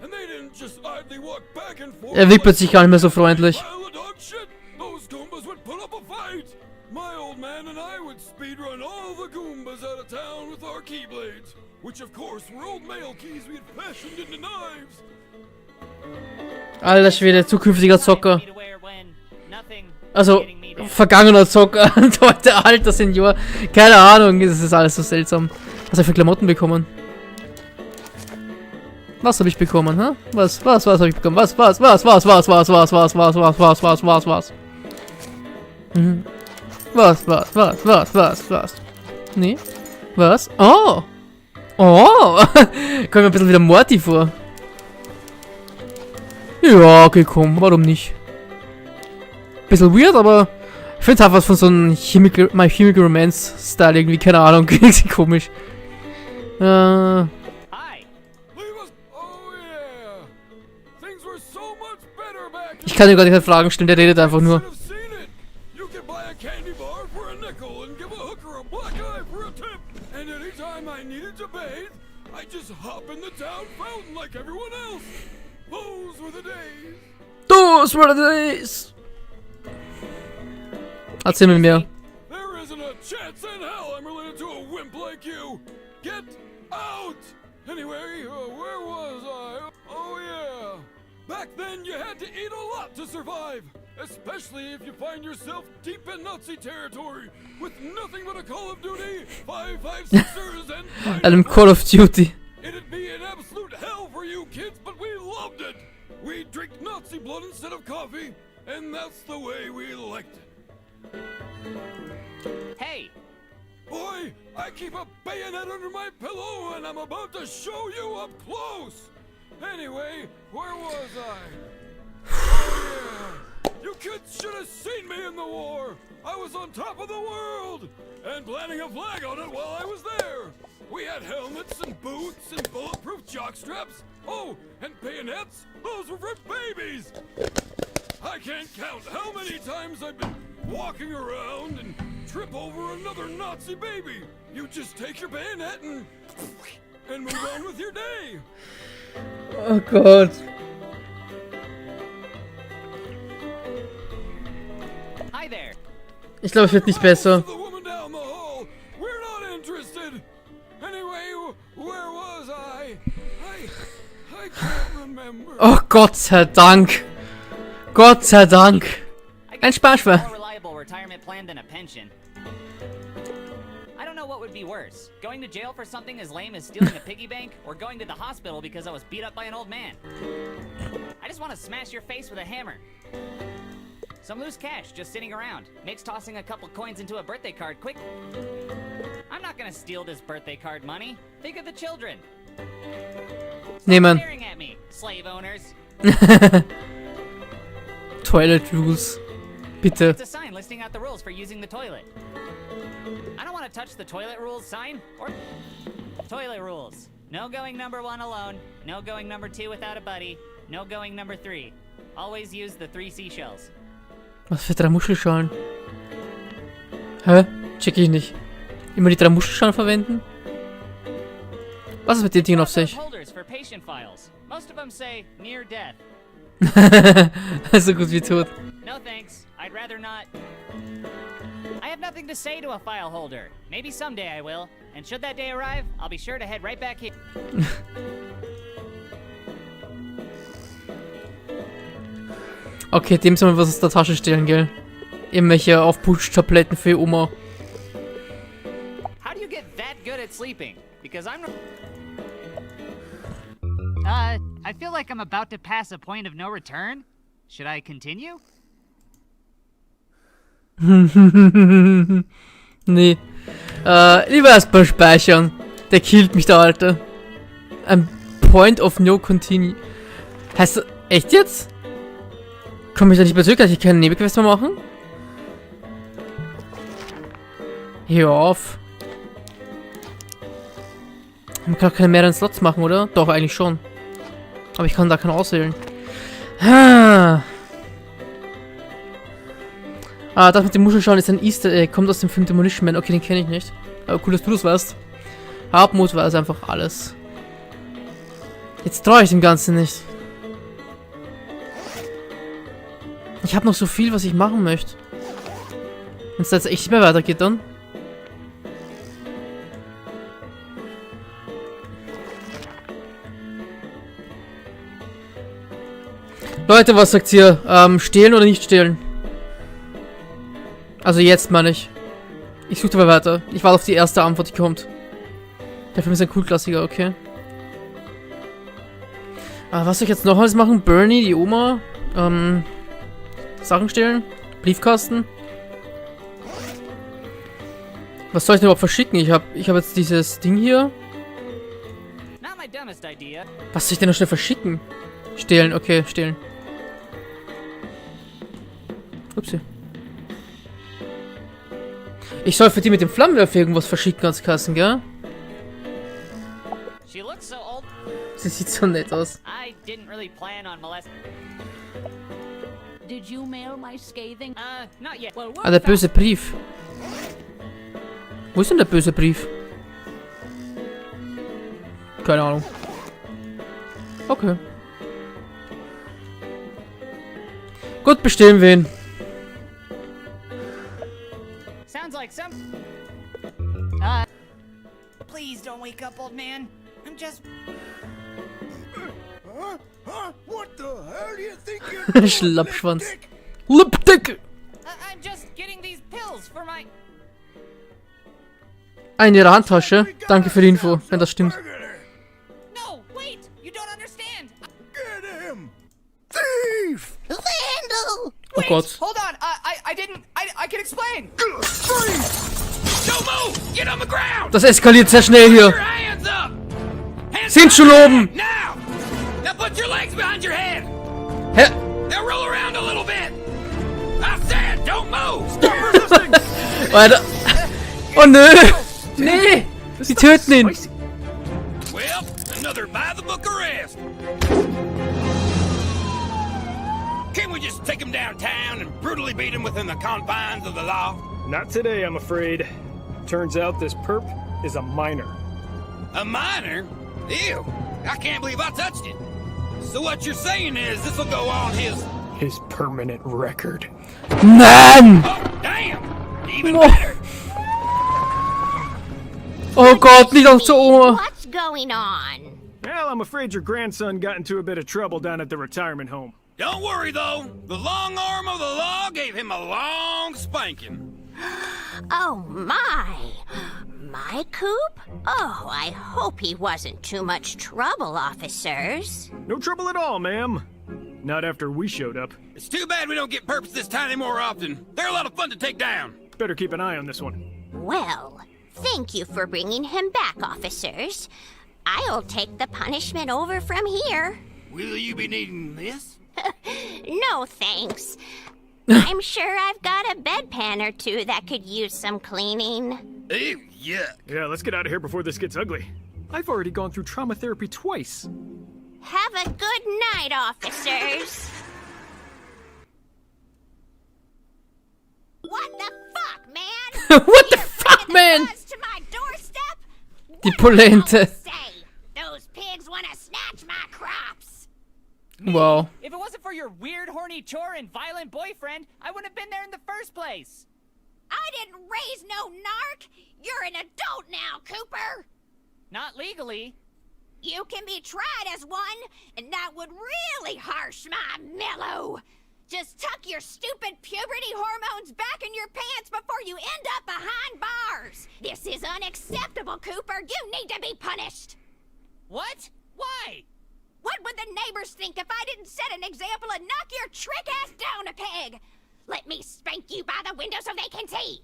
And they didn't just idly walk back and forth. Er wippert sich gar nicht mehr so freundlich. Pile of dog shit. Those Goombas would put up a fight. My old man and I would speedrun all the Goombas out of town with our keyblades, which of course were old mail keys we had fashioned into knives. Alter Schwede, zukünftiger Zocker. To wear when Also, vergangener Zocker und heute alter Senior. Keine Ahnung, es ist alles so seltsam. Was habe ich für Klamotten bekommen? Was habe ich bekommen, hä? Was habe ich bekommen? Was? Mhm. Was? Nee? Was? Oh! Oh! Kommt mir ein bisschen wieder Morty vor. Ja, okay, komm, warum nicht? Bisschen weird, aber ich finde es einfach von so einem My Chemical Romance-Style irgendwie, keine Ahnung, klingt komisch. Hi. Ich kann ihm gar nicht Fragen stellen, der redet einfach nur. Those were the days! Erzähl mir mehr. There isn't a chance in hell I'm related to a wimp like you. Get out! Anyway, where was I? Oh yeah. Back then you had to eat a lot to survive. Especially if you find yourself deep in Nazi territory with nothing but a Call of Duty, 5.56ers and Einem Call of Duty. It'd be an absolute hell for you kids, but we loved it. We drink Nazi blood instead of coffee, and that's the way we liked it. Hey. Boy, I keep a bayonet under my pillow and I'm about to show you up close. Anyway, where was I? Oh yeah. You kids should have seen me in the war. I was on top of the world and planting a flag on it while I was there. We had helmets and boots and bulletproof jockstraps. Oh, and bayonets. Those were for babies. I can't count how many times I've been walking around and trip over another Nazi baby. You just take your bayonet and move on with your day. Oh Gott. Hi there. Ich glaube, es wird nicht besser. The woman down the hall. We're not interested. Anyway, where was I can't remember. Oh Gott sei Dank. Gott sei Dank. Ein Sparschwein. More reliable retirement plan than a pension. I don't know what would be worse, going to jail for something as lame as stealing a piggy bank, or going to the hospital because I was beat up by an old man. I just want to smash your face with a hammer. Some loose cash just sitting around makes tossing a couple coins into a birthday card quick. I'm not gonna steal this birthday card money. Think of the children. Nehmen. Staring at me, slave owners. Toilet Rules. Bitte. It's a sign listing out the rules for using the toilet. I don't want to touch the toilet rules sign or toilet rules. No going number 1 alone. No going number 2 without a buddy. No going number 3. Always use the 3 seashells. Was für 3 Muschelschalen? Hä? Check ich nicht. Immer die 3 Muschelschalen verwenden? Was ist mit den Dingen auf sich? Holders for patient files. Most of them say near death. So gut wie tot. No thanks. I'd rather not. I have nothing to say to a file holder. Maybe someday I will. And should that day arrive, I'll be sure to head right back here. Okay, dem soll man was aus der Tasche stehlen, gell? Irgendwelche Aufputsch-Tabletten für Oma. How do you get that good at sleeping? Because I'm... I feel like I'm about to pass a point of no return. Should I continue? Nee. Lieber erstmal speichern. Der killt mich, der Alte. Ein Point of no continue. Heißt das, echt jetzt? Komme ich da nicht mehr zurück, dass ich keine Nebenquest mehr machen? Hör auf. Man kann auch keine mehreren Slots machen, oder? Doch, eigentlich schon. Aber ich kann da keinen auswählen. Das mit dem Muschelschalen ist ein Easter Egg. Kommt aus dem Film Demolition Man. Okay, den kenne ich nicht. Aber cool, dass du das weißt. Hartmut weiß einfach alles. Jetzt traue ich dem Ganzen nicht. Ich habe noch so viel, was ich machen möchte. Wenn es jetzt echt nicht mehr weitergeht, dann. Leute, was sagt ihr? Stehlen oder nicht stehlen? Also jetzt meine ich. Ich suche dabei weiter. Ich warte auf die erste Antwort, die kommt. Der Film ist ein Kultklassiker, okay. Was soll ich jetzt noch alles machen? Bernie, die Oma. Sachen stehlen. Briefkasten. Was soll ich denn überhaupt verschicken? Ich hab jetzt dieses Ding hier. Not my dumbest idea. Was soll ich denn noch schnell verschicken? Stehlen, okay, stehlen. Upsi. Ich soll für die mit dem Flammenwerfer irgendwas verschicken als Kassen, gell? She looks so old. Sie sieht so nett aus. I didn't really plan on molesting. Did you mail my scathing? Not yet. Well, Ah, der böse Brief. Wo ist denn der böse Brief? Keine Ahnung. Okay. Gut, bestellen wir ihn. Sounds like some. Please don't wake up, old man. I'm just. What the hell do you think you're doing, Schlappschwanz. Lipdick? Lipdick! I'm just getting these pills for my. In ihrer Handtasche. Danke für die Info, wenn das stimmt. No, wait! You don't understand! Get him! Thief! Vandal! Oh Gott. Hold on, I can explain! Don't move! Get on the ground! Das eskaliert sehr schnell Put hier. your hands up! Hands Sind up! schon oben. Now! Now put your legs behind your head! Hä? Now roll around a little bit! I said, don't move! Stop resisting! Alter. Oh nö. Nee. Sie töten ihn. Well, another by-the-book arrest. Can't we just take him downtown and brutally beat him within the confines of the law? Not today, I'm afraid. Turns out this perp is a minor. A minor? Ew! I can't believe I touched it. So what you're saying is this'll go on His permanent record. Mann! Oh, damn! Even Oh. better! Oh Gott, nicht auf zur Oma. What's going on? Well, I'm afraid your grandson got into a bit of trouble down at the retirement home. Don't worry, though. The long arm of the law gave him a long spanking. Oh, my. My coop? Oh, I hope he wasn't too much trouble, officers. No trouble at all, ma'am. Not after we showed up. It's too bad we don't get perps this tiny more often. They're a lot of fun to take down. Better keep an eye on this one. Well, thank you for bringing him back, officers. I'll take the punishment over from here. Will you be needing this? No, thanks. I'm sure I've got a bedpan or two that could use some cleaning. Ew, yuck. Yeah, let's get out of here before this gets ugly. I've already gone through trauma therapy twice. Have a good night, officers. What the fuck, man? What the You're fuck, bringing the man? buzz to my doorstep? Die What do you Polente. say? Those pigs want to snatch my crops. Wow. If it wasn't for your weird, horny chore and violent boyfriend, I wouldn't have been there in the first place. I didn't raise no narc. You're an adult now, Cooper. Not legally. You can be tried as one, and that would really harsh my mellow. Just tuck your stupid puberty hormones back in your pants before you end up behind bars. This is unacceptable, Cooper. You need to be punished. What? Why? What would the neighbors think if I didn't set an example and knock your trick ass down a peg? Let me spank you by the window so they can see.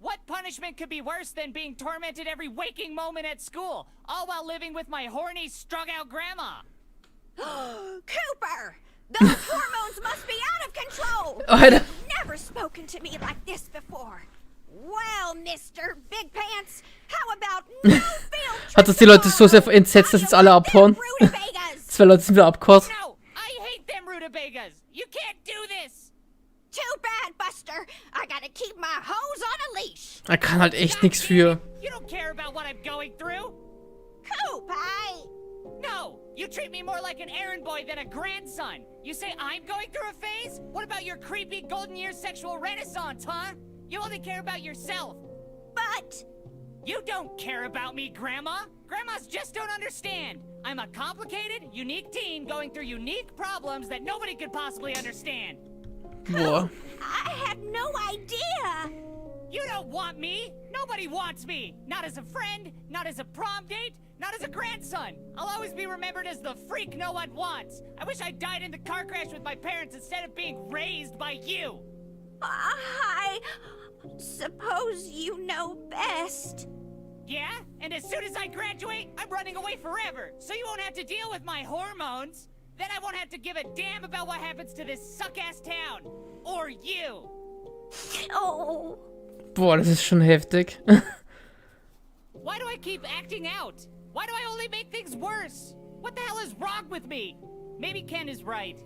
What punishment could be worse than being tormented every waking moment at school, all while living with my horny, strung-out grandma? Cooper! Those hormones must be out of control! Alter. You've never spoken to me like this before. Well, Mr. Big Pants, how about no field Hat das die Leute so sehr entsetzt, dass jetzt alle abhauen? Rutabagas? 2 Leute sind wieder abgehauen. No! I hate them rutabagas! You can't do this! Too bad, Buster. I gotta keep my hose on a leash. Er kann halt echt nichts für. You don't care about what I'm going through! Coop, No! You treat me more like an errand boy than a grandson! You say I'm going through a phase? What about your creepy golden year sexual renaissance, huh? You only care about yourself! But... You don't care about me, Grandma! Grandmas just don't understand! I'm a complicated, unique teen going through unique problems that nobody could possibly understand! Boah. I had no idea. You don't want me! Nobody wants me! Not as a friend, not as a prom date, not as a grandson! I'll always be remembered as the freak no one wants! I wish I died in the car crash with my parents instead of being raised by you! I suppose you know best. Yeah? And as soon as I graduate, I'm running away forever! So you won't have to deal with my hormones! Then I won't have to give a damn about what happens to this suck-ass town! Or you! Oh. Boah, das ist schon heftig. Why do I keep acting out? Why do I only make things worse? What the hell is wrong with me? Maybe Ken is right.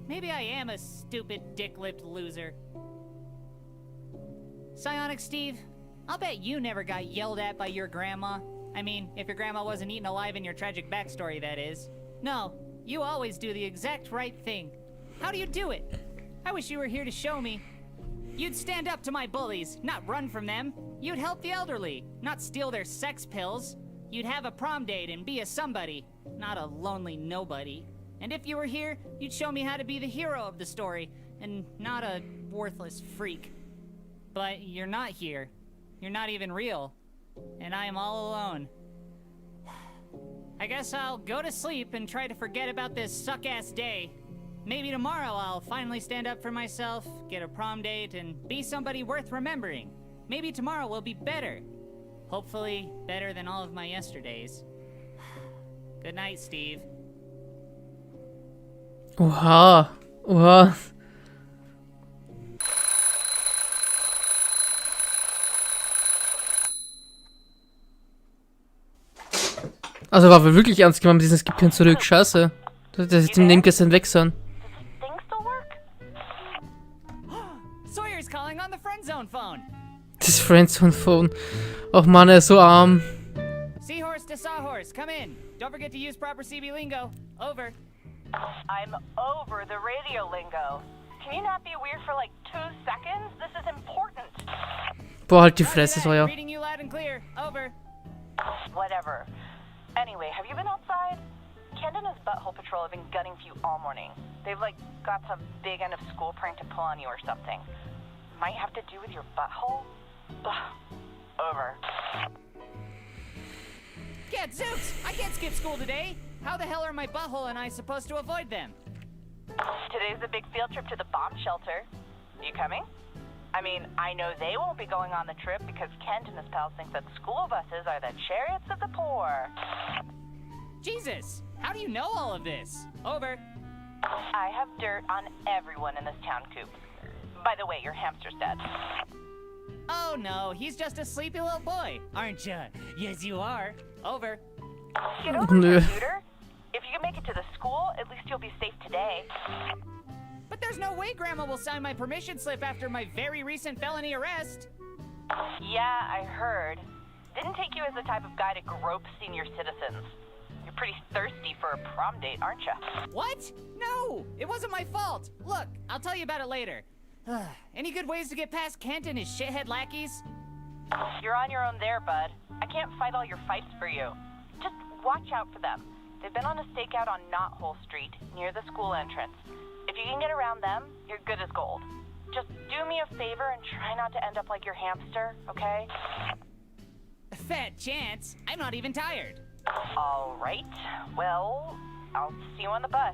Maybe I am a stupid, dick-lipped loser. Psionic Steve, I'll bet you never got yelled at by your grandma. I mean, if your grandma wasn't eaten alive in your tragic backstory, that is. No, you always do the exact right thing. How do you do it? I wish you were here to show me. You'd stand up to my bullies, not run from them. You'd help the elderly, not steal their sex pills. You'd have a prom date and be a somebody, not a lonely nobody. And if you were here, you'd show me how to be the hero of the story, and not a worthless freak. But you're not here. You're not even real. And I am all alone. I guess I'll go to sleep and try to forget about this suck-ass day. Maybe tomorrow I'll finally stand up for myself, get a prom date, and be somebody worth remembering. Maybe tomorrow will be better. Hopefully, better than all of my yesterdays. Good night, Steve. Oha. Oha. Also war wirklich ernst gemeint mit diesem Skip kein zurück. Scheiße. Das jetzt im Nebengestern weg sein. Sawyer's calling on the friend zone phone. Das Friendzone Phone. Och Mann, er ist so arm. Seahorse to Sawhorse, come in. Don't forget to use proper CB lingo. Over. I'm over the radio lingo. Can you not be weird for like 2 seconds? This is important. Boah, halt die Fresse, Sawyer. Reading you loud and clear. Over. Whatever. Anyway, have you been outside? Kent and his butthole patrol have been gunning for you all morning. They've like got some big end of school prank to pull on you or something. Might have to do with your butthole? Ugh. Over. Gadzooks! I can't skip school today. How the hell are my butthole and I supposed to avoid them? Today's a big field trip to the bomb shelter. You coming? I mean, I know they won't be going on the trip because Kent and his pals think that school buses are the chariots of the poor. Jesus! How do you know all of this? Over. I have dirt on everyone in this town, Coop. By the way, your hamster's dead. Oh no, he's just a sleepy little boy, aren't ya? Yes, you are. Over. Get over here, Shooter. If you can make it to the school, at least you'll be safe today. But there's no way Grandma will sign my permission slip after my very recent felony arrest. Yeah, I heard. Didn't take you as the type of guy to grope senior citizens. You're pretty thirsty for a prom date, aren't you? What? No, it wasn't my fault. Look, I'll tell you about it later. Any good ways to get past Kent and his shithead lackeys? You're on your own there, bud. I can't fight all your fights for you. Just watch out for them. They've been on a stakeout on Knothole Street, near the school entrance. If you can get around them, you're good as gold. Just do me a favor and try not to end up like your hamster, okay? A fat chance. I'm not even tired. All right. Well, I'll see you on the bus.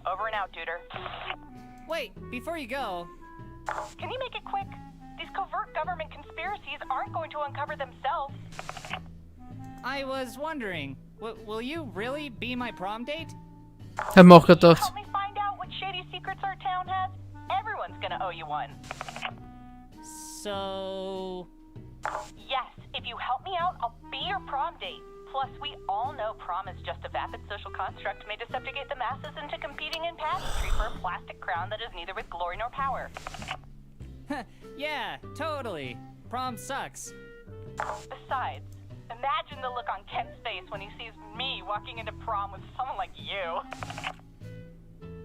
Over and out, Duder. Wait, before you go... Can you make it quick? These covert government conspiracies aren't going to uncover themselves. I was wondering, will you really be my prom date? Hab mir auch gedacht. Help me find out what shady secrets our town has. Everyone's gonna owe you one. So... Yes, if you help me out, I'll be your prom date. Plus, we all know prom is just a vapid social construct made to subjugate the masses into competing in pageantry for a plastic crown that is neither with glory nor power. Yeah, totally. Prom sucks. Besides, imagine the look on Kent's face when he sees me walking into prom with someone like you.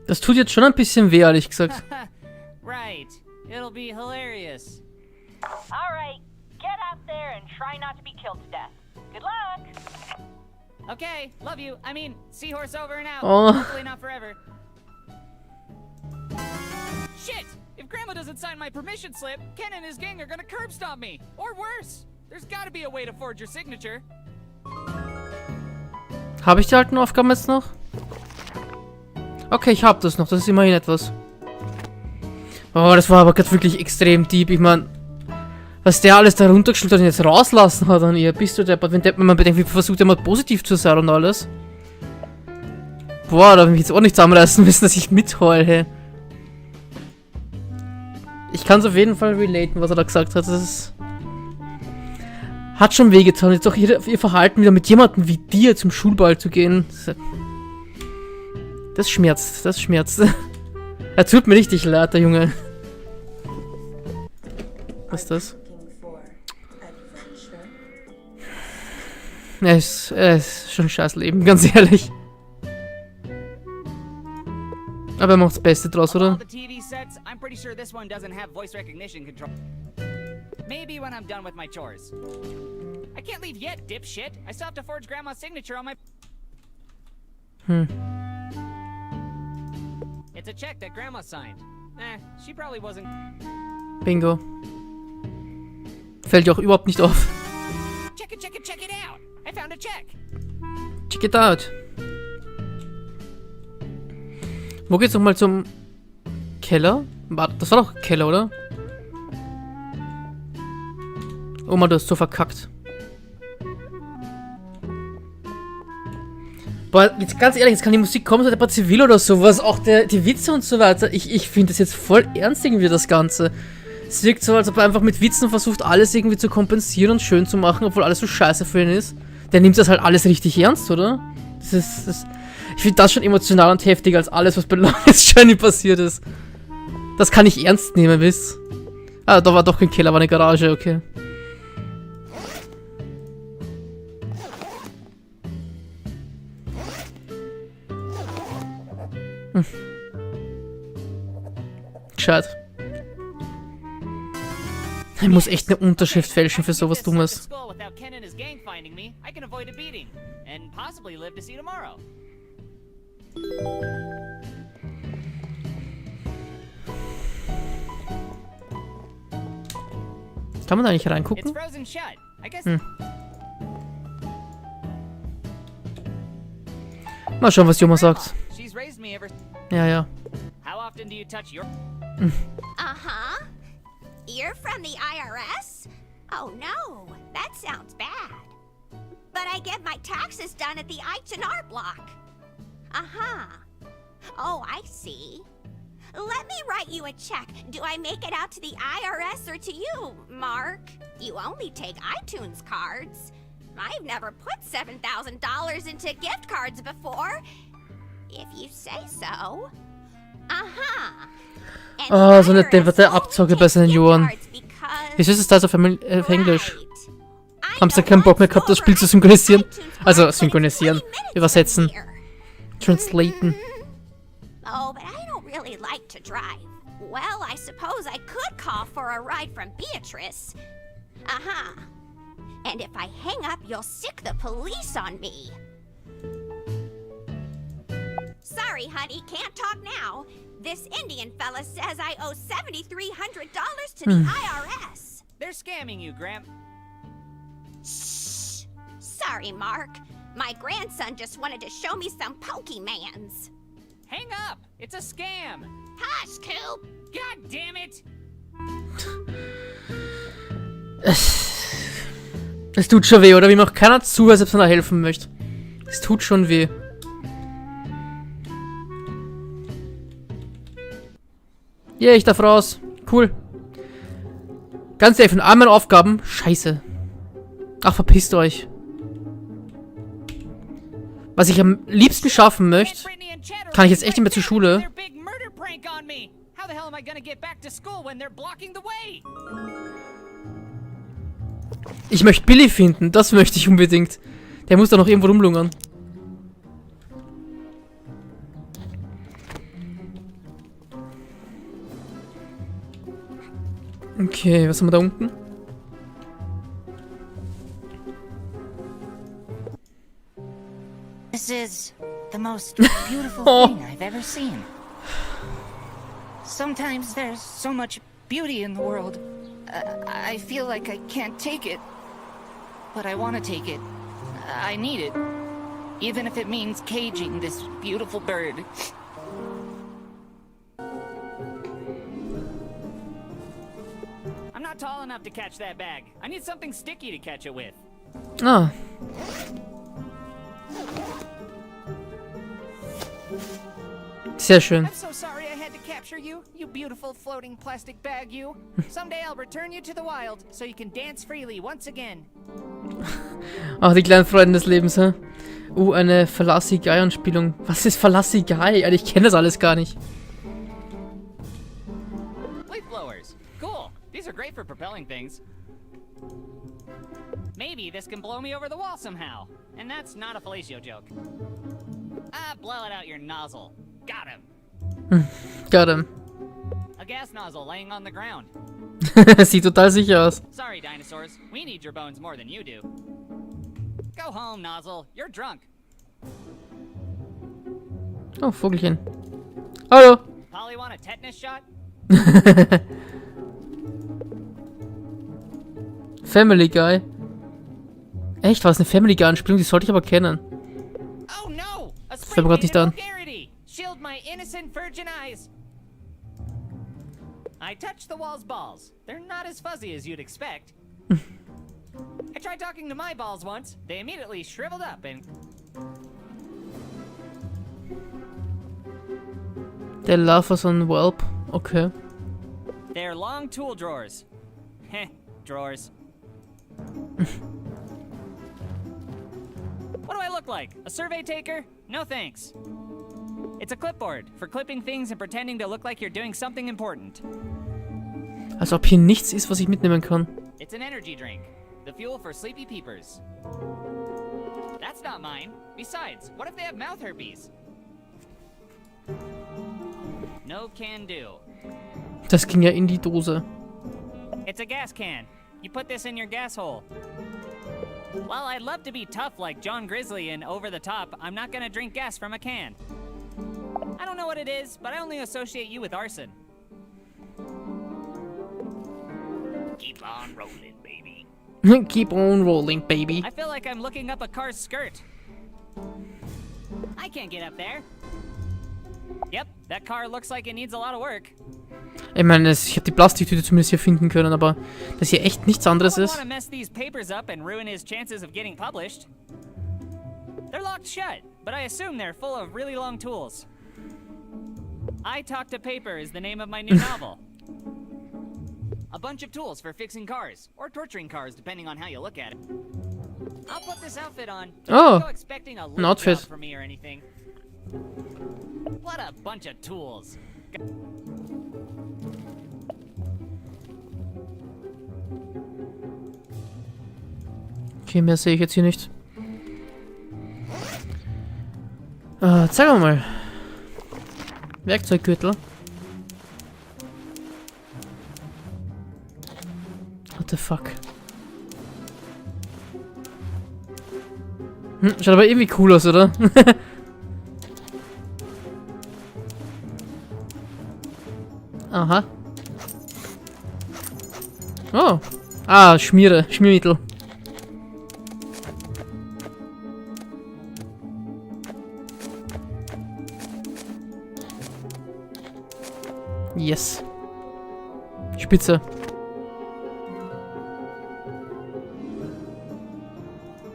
Das tut jetzt schon ein bisschen weh, ehrlich gesagt. Right. It'll be hilarious. All right, get out there and try not to be killed to death. Good luck. Okay, love you. I mean, seahorse over and out. Oh. Hopefully not forever. Shit! If Grandma doesn't sign my permission slip, Ken and his gang are gonna curb stomp me. Or worse. There's gotta be a way to forge your signature. Habe ich die alten Aufgaben jetzt noch? Okay, ich habe das noch. Das ist immerhin etwas. Oh, das war aber gerade wirklich extrem deep. Ich meine, was der alles da runtergeschluckt hat und jetzt rauslassen hat an ihr. Bist du deppert, wenn man bedenkt, wie versucht er mal positiv zu sein und alles. Boah, da will ich jetzt auch nicht zusammenreißen müssen, dass ich mitheule, hey. Ich kann es auf jeden Fall relaten, was er da gesagt hat. Das ist... Hat schon wehgetan. Jetzt auch ihr Verhalten wieder mit jemandem wie dir zum Schulball zu gehen. Das schmerzt, das schmerzt. Er tut mir richtig leid, der Junge. Was ist das? Es ist schon ein scheiß Leben, ganz ehrlich. Aber er macht das Beste draus, oder? Maybe when I'm done with my chores. I can't leave yet, dipshit. I still have to forge Grandma's signature on my... It's a check that Grandma signed. She probably wasn't... Bingo. Fällt dir auch überhaupt nicht auf. Check it out. I found a check. Check it out. Wo geht's nochmal zum Keller? Das war doch Keller, oder? Oh Mann, du hast so verkackt. Boah, jetzt ganz ehrlich, jetzt kann die Musik kommen, so der Zivil oder sowas, auch die Witze und so weiter. Ich finde das jetzt voll ernst irgendwie, das Ganze. Es wirkt so, als ob er einfach mit Witzen versucht, alles irgendwie zu kompensieren und schön zu machen, obwohl alles so scheiße für ihn ist. Der nimmt das halt alles richtig ernst, oder? Ich finde das schon emotional und heftiger als alles, was bei Longest Journey passiert ist. Das kann ich ernst nehmen, wisst. Ah, da war doch kein Keller, war eine Garage, okay. Gescheit. Er muss echt eine Unterschrift fälschen für sowas Dummes. Kann man da nicht reingucken? Mal schauen, was Joma sagt. Ja. Uh-huh. You're from the IRS? Oh no, that sounds bad. But I get my taxes done at the H&R block. Uh-huh. Oh, I see. Let me write you a check. Do I make it out to the IRS or to you, Mark? You only take iTunes cards. I've never put $7,000 into gift cards before. If you say so. Aha. Oh, so eine depperte Abzocke bei Senioren. Wieso ist es da so auf Englisch? Haben sie keinen Bock mehr gehabt, das Spiel zu synchronisieren? Also, synchronisieren. Übersetzen. Translaten. Oh, but I don't really like to drive. Well, I suppose I could call for a ride from Beatrice. Uh-huh. And if I hang up, you'll sick the police on me. Sorry, honey, can't talk now. This Indian fella says I owe $7,300 to the IRS. They're scamming you, Graham. Shh. Sorry, Mark. My grandson just wanted to show me some Pokemans. Hang up! It's a scam! Hush, Coop! God damn it! Es tut schon weh, oder? Wie macht keiner zu, als ob er helfen möchte. Es tut schon weh. Yeah, ich darf raus. Cool. Ganz ehrlich, von all meinen Aufgaben. Scheiße. Ach, verpisst euch. Was ich am liebsten schaffen möchte, kann ich jetzt echt nicht mehr zur Schule. Ich möchte Billy finden. Das möchte ich unbedingt. Der muss da noch irgendwo rumlungern. Okay, was haben wir da unten? This is the most beautiful thing I've ever seen. Sometimes there's so much beauty in the world. I feel like I can't take it. But I want to take it. I need it. Even if it means caging this beautiful bird. I'm not tall enough to catch that bag. I need something sticky to catch it with. Ah. Sehr schön. I'm so sorry I had to capture you, you beautiful floating plastic bag, you. Someday I'll return you to the wild, so you can dance freely once again. Ach, die kleinen Freunde des Lebens, hä? Eine Falassi-Guy-Anspielung. Was ist Falassi-Guy? Alter, ich kenne das alles gar nicht. Leaf blowers. Cool. These are great for propelling things. Maybe this can blow me over the wall somehow. And that's not a fellatio joke. Ah, blow it out your nozzle. Got him. Got him. A gas nozzle laying on the ground. Sieht total sicher aus. Sorry, dinosaurs. We need your bones more than you do. Go home, nozzle. You're drunk. Oh, Vogelchen. Hallo. Polly want a tetanus shot? Family Guy. Echt, war es eine Family Guy-Anspielung? Die sollte ich aber kennen. Oh no! A Fällt mir grad nicht an. vulgarity! Shield my innocent virgin eyes! I touched the wall's balls. They're not as fuzzy as you'd expect. I tried talking to my balls once. They immediately shriveled up and... Der Lava on Whelp. Okay. They're long tool drawers. Heh, drawers. What do I look like? A survey taker? No thanks. It's a clipboard for clipping things and pretending to look like you're doing something important. Als ob hier nichts ist, was ich mitnehmen kann. It's an energy drink. The fuel for sleepy peepers. That's not mine. Besides, what if they have mouth herpes? No can do. Das ging ja in die Dose. It's a gas can. You put this in your gas hole. While I'd love to be tough like John Grizzly and over the top, I'm not gonna drink gas from a can. I don't know what it is, but I only associate you with arson. Keep on rolling, baby. Keep on rolling, baby. I feel like I'm looking up a car's skirt. I can't get up there. Yep, that car looks like it needs a lot of work. Ich meine, ich habe die Plastiktüte zumindest hier finden können, aber dass hier echt nichts anderes I ist. want to mess these papers up and ruin his chances of getting published. They're locked shut, but I assume they're full of really long tools. I Talk to Paper is the name of my new novel. A bunch of tools for fixing cars, or torturing cars, depending on how you look at it. I'll put this outfit on. Oh, Don't go expecting a an outfit. job from me or anything. What a bunch of tools. Okay, mehr sehe ich jetzt hier nicht. Zeig mal. Werkzeuggürtel. What the fuck? Schaut aber irgendwie cool aus, oder? Aha. Oh. Ah, Schmiermittel. Yes. Spitze.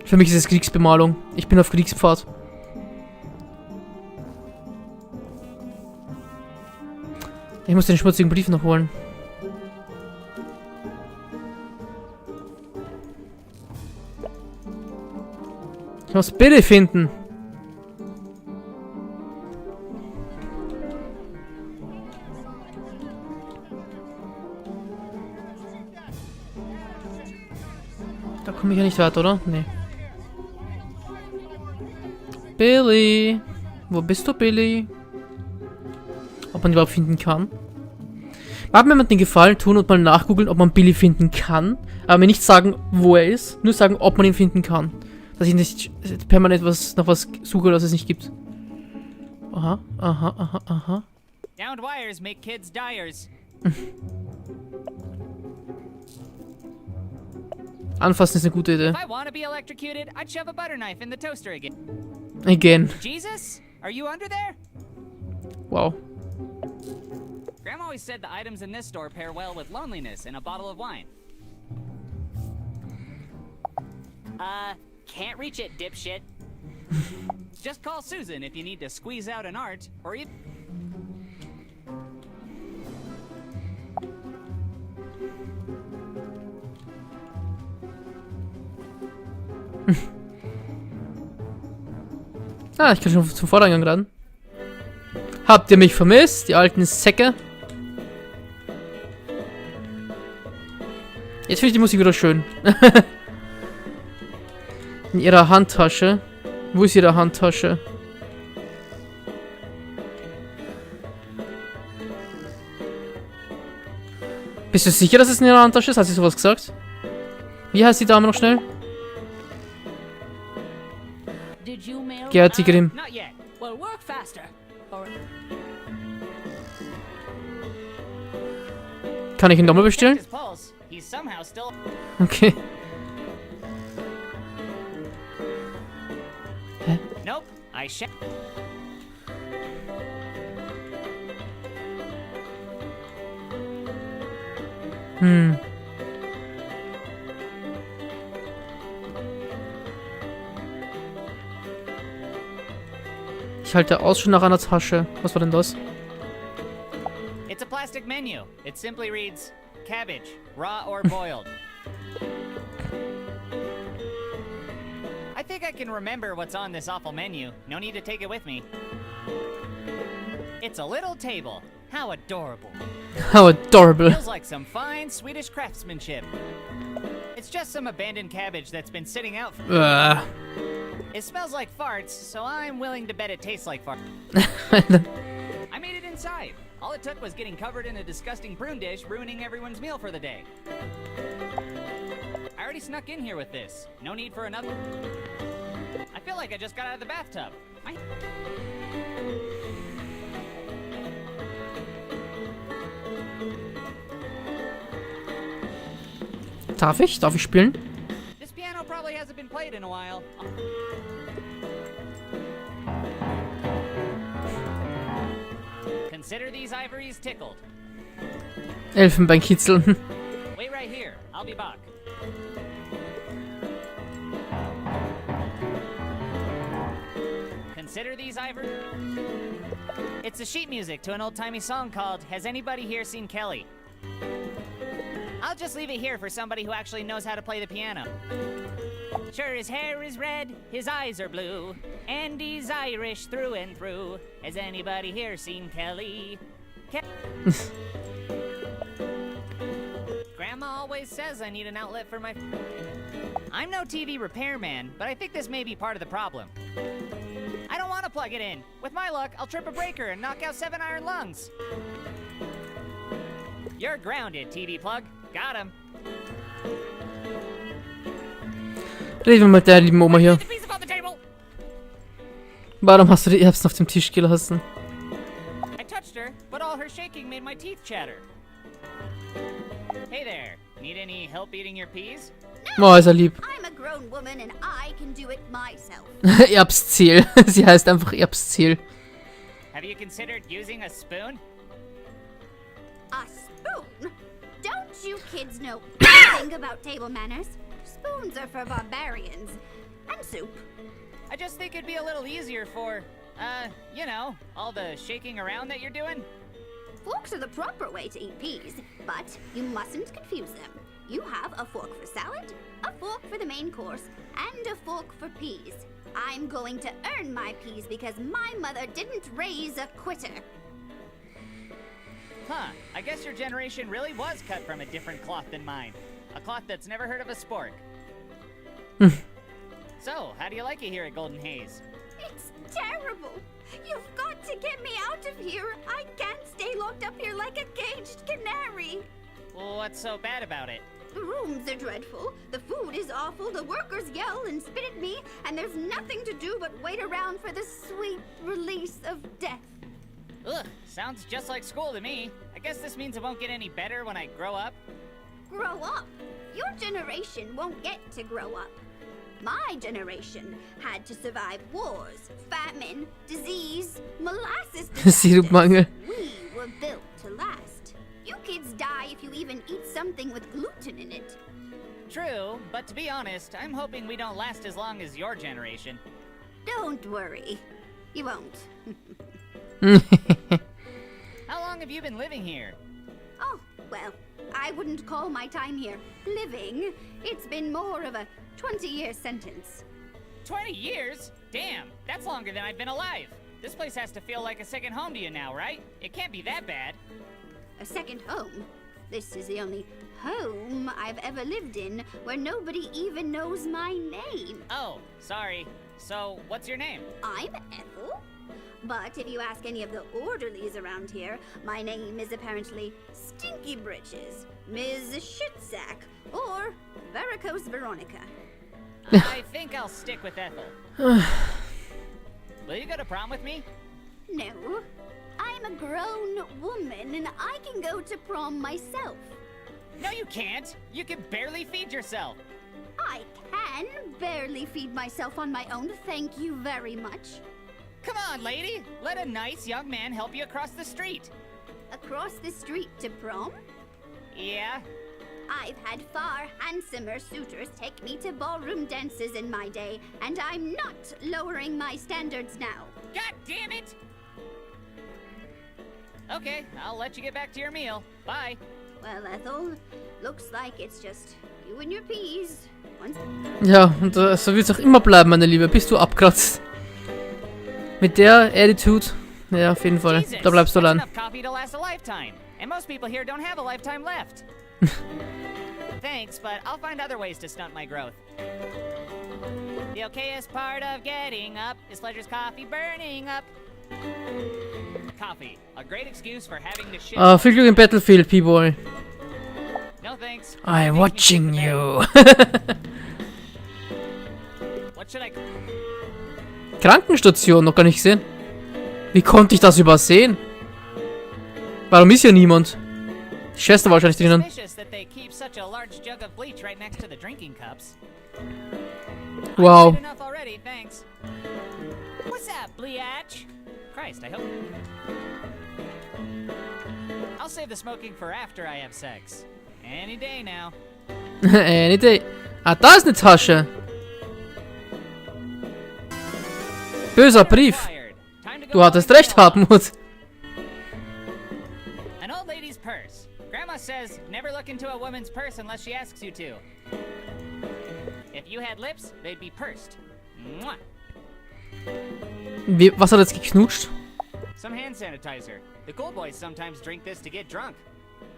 Für mich ist es Kriegsbemalung. Ich bin auf Kriegspfad. Ich muss den schmutzigen Brief noch holen. Ich muss Billy finden. Da komme ich ja nicht weiter, oder? Nee. Billy! Wo bist du, Billy? Ob man ihn überhaupt finden kann? Mag mir jemand den Gefallen tun und mal nachgoogeln, ob man Billy finden kann. Aber mir nicht sagen, wo er ist. Nur sagen, ob man ihn finden kann. Dass ich nicht permanent nach was suche, das es nicht gibt. Aha, aha, aha, aha. Downed wires make kids dyers. Anfassen ist eine gute Idee. If I want to be electrocuted, I'd shove a butter knife in the toaster again. Again. Jesus? Are you under there? Wow. Grandma always said the items in this store pair well with loneliness and a bottle of wine. Can't reach it, dipshit. Just call Susan if you need to squeeze out an art, or you... Ah, ich kann schon zum Vordereingang ran. Habt ihr mich vermisst, die alten Säcke? Jetzt finde ich die Musik wieder schön. In ihrer Handtasche. Wo ist ihre Handtasche? Bist du sicher, dass es in ihrer Handtasche ist? Hat sie sowas gesagt? Wie heißt die Dame noch schnell? Did you mail? Gerti Grimm. Not yet. Well, work faster. Or Kann ich ihn nochmal Checked bestellen? his pulse. He's somehow still... Okay. Nope. I checked. Ich halte Ausschau nach einer Tasche. Was war denn das? It's a plastic menu. It simply reads, cabbage, raw or boiled. I think I can remember what's on this awful menu. No need to take it with me. It's a little table. How adorable. How adorable. Feels like some fine Swedish craftsmanship. It's just some abandoned cabbage that's been sitting out for... It smells like farts, so I'm willing to bet it tastes like farts. I made it inside. All it took was getting covered in a disgusting prune dish, ruining everyone's meal for the day. I already snuck in here with this. No need for another. I feel like I just got out of the bathtub. Darf ich? Darf ich spielen? This piano probably hasn't been played in a while. Consider these ivories tickled. Elfenbeinkitzeln. Wait right here. I'll be back. Consider these ivories. It's the sheet music to an old-timey song called Has Anybody Here Seen Kelly? I'll just leave it here for somebody who actually knows how to play the piano. Sure, his hair is red, his eyes are blue, and he's Irish through and through. Has anybody here seen Kelly? Grandma always says I need an outlet for my... I'm no TV repairman, but I think this may be part of the problem. I don't want to plug it in. With my luck, I'll trip a breaker and knock out 7 iron lungs. You're grounded, TV plug. Got him. Reden wir mit der lieben Oma hier. The piece on the table. Warum hast du die Erbsen auf dem Tisch gelassen? I touched her, but all her shaking made my teeth chatter. Hey there. Need any help eating your peas? Oh, ist er lieb. I'm a grown woman and I can do it myself. Erbsziel. Sie heißt einfach Erbsziel. Have you considered using a spoon? A spoon? Don't you kids know anything about table manners? Spoons are for barbarians. And soup. I just think it'd be a little easier for, you know, all the shaking around that you're doing. Forks are the proper way to eat peas, but you mustn't confuse them. You have a fork for salad, a fork for the main course, and a fork for peas. I'm going to earn my peas because my mother didn't raise a quitter. Huh, I guess your generation really was cut from a different cloth than mine. A cloth that's never heard of a spork. So, how do you like it here at Golden Haze? It's terrible. You've got to get me out of here. I can't stay locked up here like a caged canary. Well, what's so bad about it? The rooms are dreadful. The food is awful. The workers yell and spit at me. And there's nothing to do but wait around for the sweet release of death. Ugh, sounds just like school to me. I guess this means it won't get any better when I grow up. Grow up? Your generation won't get to grow up. My generation had to survive wars, famine, disease, molasses Sirupmangel. We were built to last. You kids die if you even eat something with gluten in it. True, but to be honest, I'm hoping we don't last as long as your generation. Don't worry. You won't. How long have you been living here? Oh, well, I wouldn't call my time here living. It's been more of a 20-year sentence. 20 years? Damn, that's longer than I've been alive. This place has to feel like a second home to you now, right? It can't be that bad. A second home? This is the only home I've ever lived in where nobody even knows my name. Oh, sorry. So, what's your name? I'm Ethel. But if you ask any of the orderlies around here, my name is apparently Stinky Britches, Ms. Shitsack, or Varicose Veronica. I think I'll stick with Ethel. Will you go to prom with me? No. I'm a grown woman and I can go to prom myself. No, you can't. You can barely feed yourself. I can barely feed myself on my own, thank you very much. Come on, lady. Let a nice young man help you across the street. Across the street to prom? Yeah? I've had far handsomer suitors take me to ballroom dances in my day, and I'm not lowering my standards now. God damn it! Okay, I'll let you get back to your meal. Bye. Well, Ethel, looks like it's just you and your peas. Ja, und so wird's auch immer bleiben, meine Liebe, bis du abkratzt. Mit der Attitude, ja, auf jeden Fall, da bleibst du allein. Coffee to last a lifetime, and most people here don't have a lifetime left. Thanks, but I'll find other ways to stunt my growth. The okayest part of getting up is Pleasure's coffee burning up. Coffee, a great excuse for having to shit. Viel Glück im Battlefield, P-Boy. No thanks. I'm watching you. What should I... Krankenstation, noch gar nicht gesehen. Wie konnte ich das übersehen? Warum ist hier niemand? Die Schwester wahrscheinlich drinnen. Wow. What's up, Bleach? Christ, I hope... I'll save the smoking for after I have sex. Any day now. Any day. Ah, da ist eine Tasche. Böser Brief. Du hattest recht, Hartmut. An old lady's purse. Grandma says never look into a woman's purse unless she asks you to. If you had lips, they'd be pursed. Mwah. Was hat jetzt geknutscht? Some hand sanitizer. The cool boys sometimes drink this to get drunk.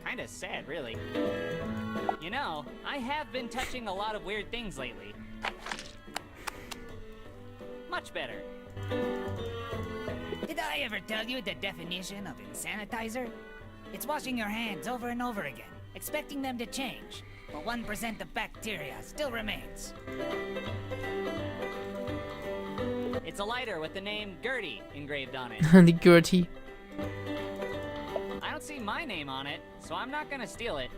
Kinda sad, really. You know, I have been touching a lot of weird things lately. Much better. Did I ever tell you the definition of insanitizer? It's washing your hands over and over again, expecting them to change, but 1% of bacteria still remains. It's a lighter with the name Gertie engraved on it. Die Gertie. I don't see my name on it, so I'm not gonna steal it.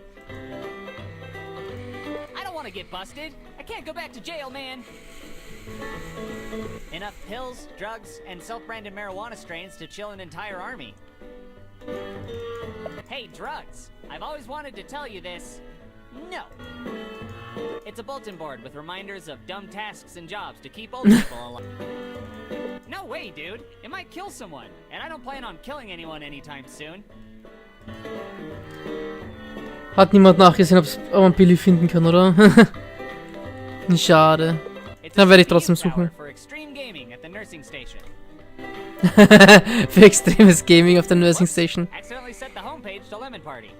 I don't want to get busted. I can't go back to jail, man. Enough pills, drugs, and self-branded marijuana strains to chill an entire army. Hey, drugs. I've always wanted to tell you this. No. It's a bulletin board with reminders of dumb tasks and jobs to keep old people alive. No way, dude. It might kill someone, and I don't plan on killing anyone anytime soon. Hat niemand nachgesehen, ob man Billy finden kann, oder? Schade. Dann werde ich trotzdem suchen. For extreme gaming at the nursing station. Für extremes Gaming auf der Nursing Station. Accidentally set the homepage to Lemon Party.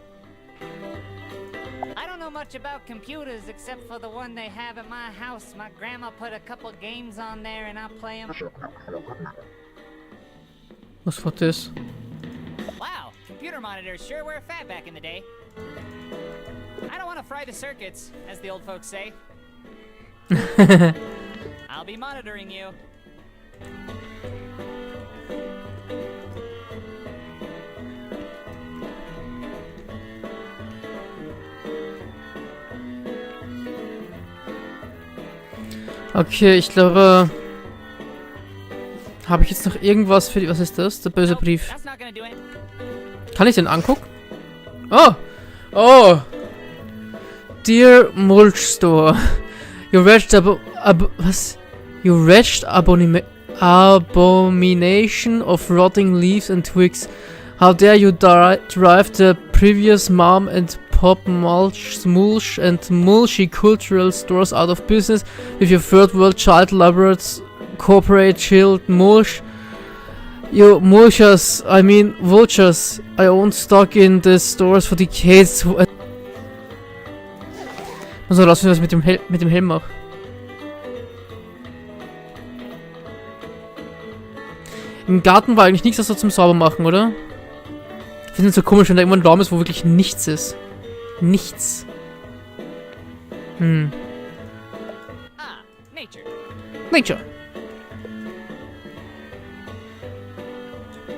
I don't know much about computers except for the one they have at my house. My grandma put a couple games on there and I play them. Was war das? Wow, computer monitors sure were fat back in the day. I don't want to fry the circuits, as the old folks say. I'll be monitoring you. Okay, ich glaube... Habe ich jetzt noch irgendwas für die... Was ist das? Der böse Brief. That's not gonna do it. Kann ich den angucken? Oh! Oh! Dear Mulch Store. You wretched was? You wretched abomination of rotting leaves and twigs. How dare you drive the previous mom and pop mulch and mulchy cultural stores out of business with your third world child laboratories corporate chilled mulch. You mulchers, I mean vultures. I own stock in the stores for decades. Also lass mich was mit dem Helm machen. Im Garten war eigentlich nichts, das so zum Saubermachen, oder? Ich finde es so komisch, wenn da irgendwann ein Raum ist, wo wirklich nichts ist. Nichts. Nature. Nature.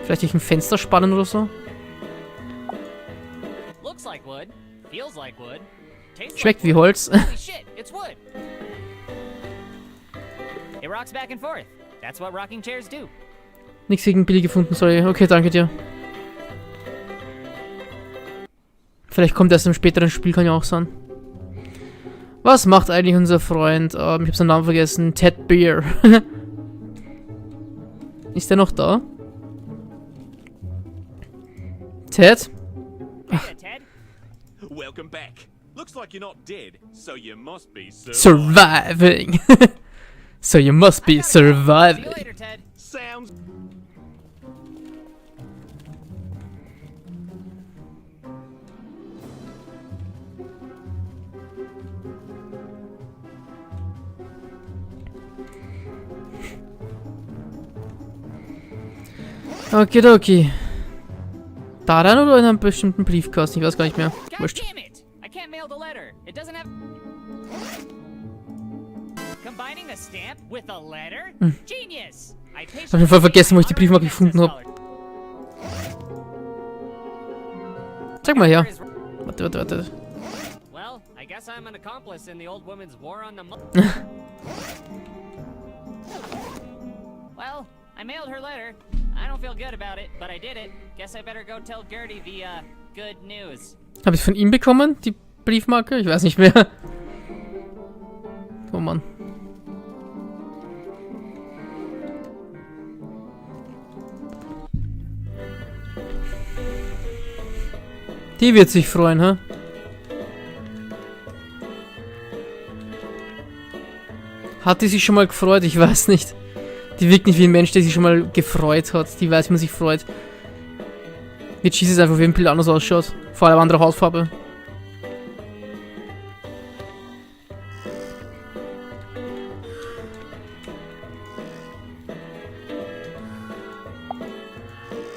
Vielleicht durch ein Fenster spannen oder so? Looks like wood. Feels like wood. Tastes Schmeckt like wie Holz. wood. Holy shit, it's wood. It rocks back and forth. That's what rocking chairs do. Nichts gegen Billy gefunden, sorry. Okay, danke dir. Vielleicht kommt erst im späteren Spiel, kann ja auch sein. Was macht eigentlich unser Freund? Ich hab seinen Namen vergessen. Ted Beer. Ist der noch da? Ted? Hey, Ted. Welcome back. Looks like you're not dead, so you must be Surviving. So you must be See you surviving. later, Ted. Sounds. Okidoki. Da rein oder in einem bestimmten Briefkasten? Ich weiß gar nicht mehr. God Wurscht. damn it! I can't mail the letter. It doesn't have. Combining a stamp with a letter? Genius! I Ich hab auf jeden Fall vergessen, wo ich die Briefmarke gefunden habe. Zeig mal her. Warte. Well, I guess I'm an accomplice in the old woman's war on the Well, I mailed her letter. I don't feel good about it, but I did it. Guess I better go tell Gertie the, good news. Habe ich von ihm bekommen, die Briefmarke? Ich weiß nicht mehr. Oh Mann. Die wird sich freuen, hä? Hat die sich schon mal gefreut? Ich weiß nicht. Die wirkt nicht wie ein Mensch, der sich schon mal gefreut hat. Die weiß, wie man sich freut. Jetzt schießt es einfach, wie ein Bild anders ausschaut. Vor allem andere Hautfarbe.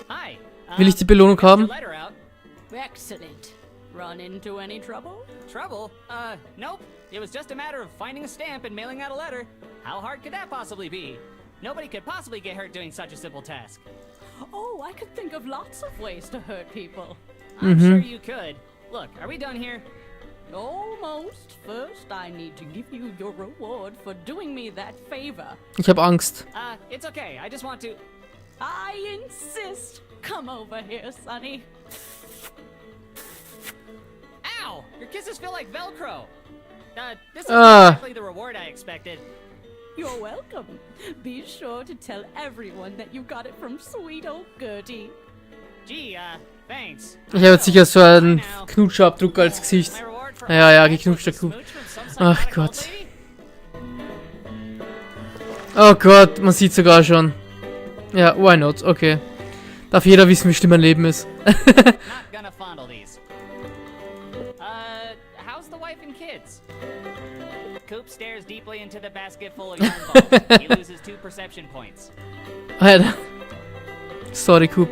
Hi. Will ich die Belohnung haben? Letter out. Excellent. Run into any trouble? Trouble? Nope. It was just a matter of finding a stamp and mailing out a letter. How hard could that possibly be? Nobody could possibly get hurt doing such a simple task. Oh, I could think of lots of ways to hurt people. I'm sure you could. Look, are we done here? Almost. First, I need to give you your reward for doing me that favor. Ich habe Angst. It's okay. I just want to... I insist. Come over here, Sonny. Ow! Your kisses feel like Velcro. This isn't exactly the reward I expected. You're welcome. Be sure to tell everyone that you got it from sweet old Gertie. Gee, thanks. Ich habe jetzt sicher so einen Knutschabdruck als Gesicht. Ja, geknutschter Kuh. Ach Gott. Oh Gott, man sieht sogar schon. Ja, why not? Okay. Darf jeder wissen, wie schlimm mein Leben ist. Not gonna fondle these. How's the wife and kids? Coop stares deeply into the basket full of yarn balls. He loses 2 perception points. Alter. Sorry, Coop.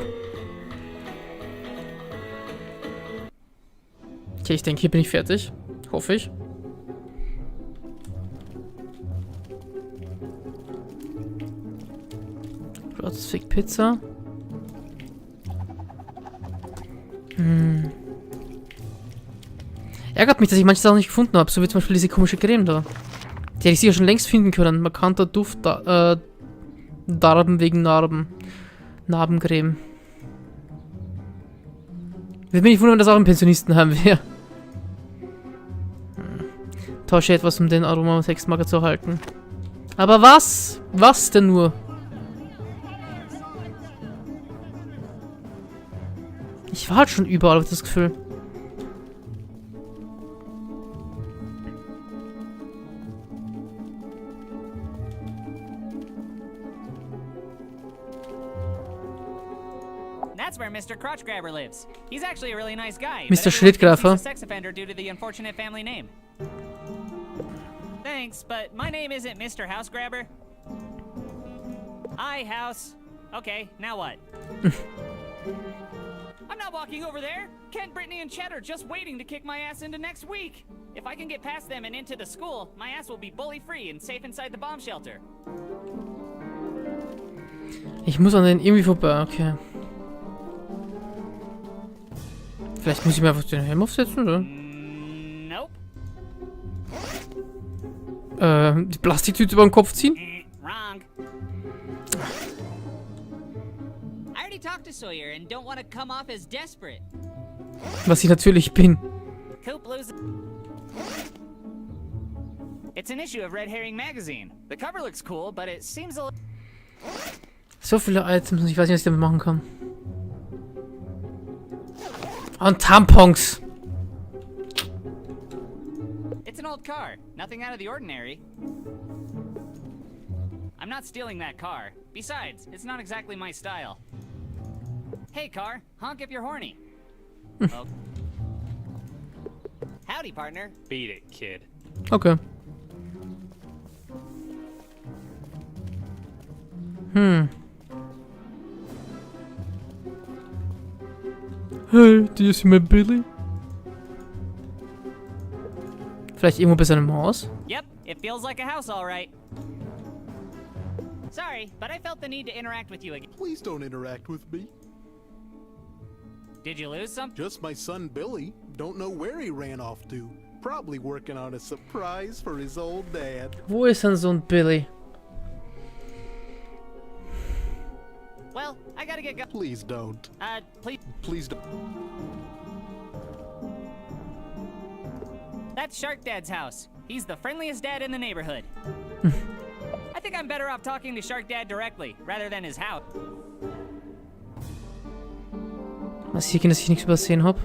Okay, ich denke, hier bin ich fertig. Hoffe ich. Schwarzes Fake Pizza. Ärgert mich, dass ich manche Sachen nicht gefunden habe. So wie zum Beispiel diese komische Creme da. Die hätte ich sicher schon längst finden können. Markanter Duft, Darben wegen Narben. Narbencreme. Würde mich nicht wundern, wenn das auch ein Pensionistenheim wäre. Tausche etwas, um den Aroma-Textmarker zu erhalten. Aber was? Was denn nur? Ich war halt schon überall, hab ich das Gefühl. That's where Mr. Crotchgrabber lives. He's actually a really nice guy. Mr. Schrittgraffer. He's a sex offender due to the unfortunate family name. Thanks, but my name isn't Mr. Housegrabber. Hi, House. Okay, now what? I'm not walking over there. Ken, Brittany, and Chet are just waiting to kick my ass into next week. If I can get past them and into the school, my ass will be bully-free and safe inside the bomb shelter. Ich muss an den irgendwie vorbei, okay. Vielleicht muss ich mir einfach den Helm aufsetzen, oder? Nope. Die Plastiktüte über den Kopf ziehen? Wrong. I already talked to Sawyer and don't want to come off as desperate. Was ich natürlich bin. Coop loses. It's an issue of Red Herring magazine. The cover looks cool, but it seems a So viele Items und ich weiß nicht, was ich damit machen kann. Und Tampons. It's an old car. Nothing out of the ordinary. I'm not stealing that car. Besides, it's not exactly my style. Hey, car. Honk if you're horny. Oh. Howdy, partner. Beat it, kid. Okay. Hey, do you see my Billy? Vielleicht irgendwo bei seinem Haus? Yep, it feels like a house, all right. Sorry, but I felt the need to interact with you again. Please don't interact with me. Did you lose something? Just my son Billy. Don't know where he ran off to. Probably working on a surprise for his old dad. Wo ist sein Sohn Billy? Well, I gotta get going. Please don't. Please. Please don't. That's Shark Dad's house. He's the friendliest dad in the neighborhood. I think I'm better off talking to Shark Dad directly, rather than his house. Was hier, dass ich nichts übersehen habe?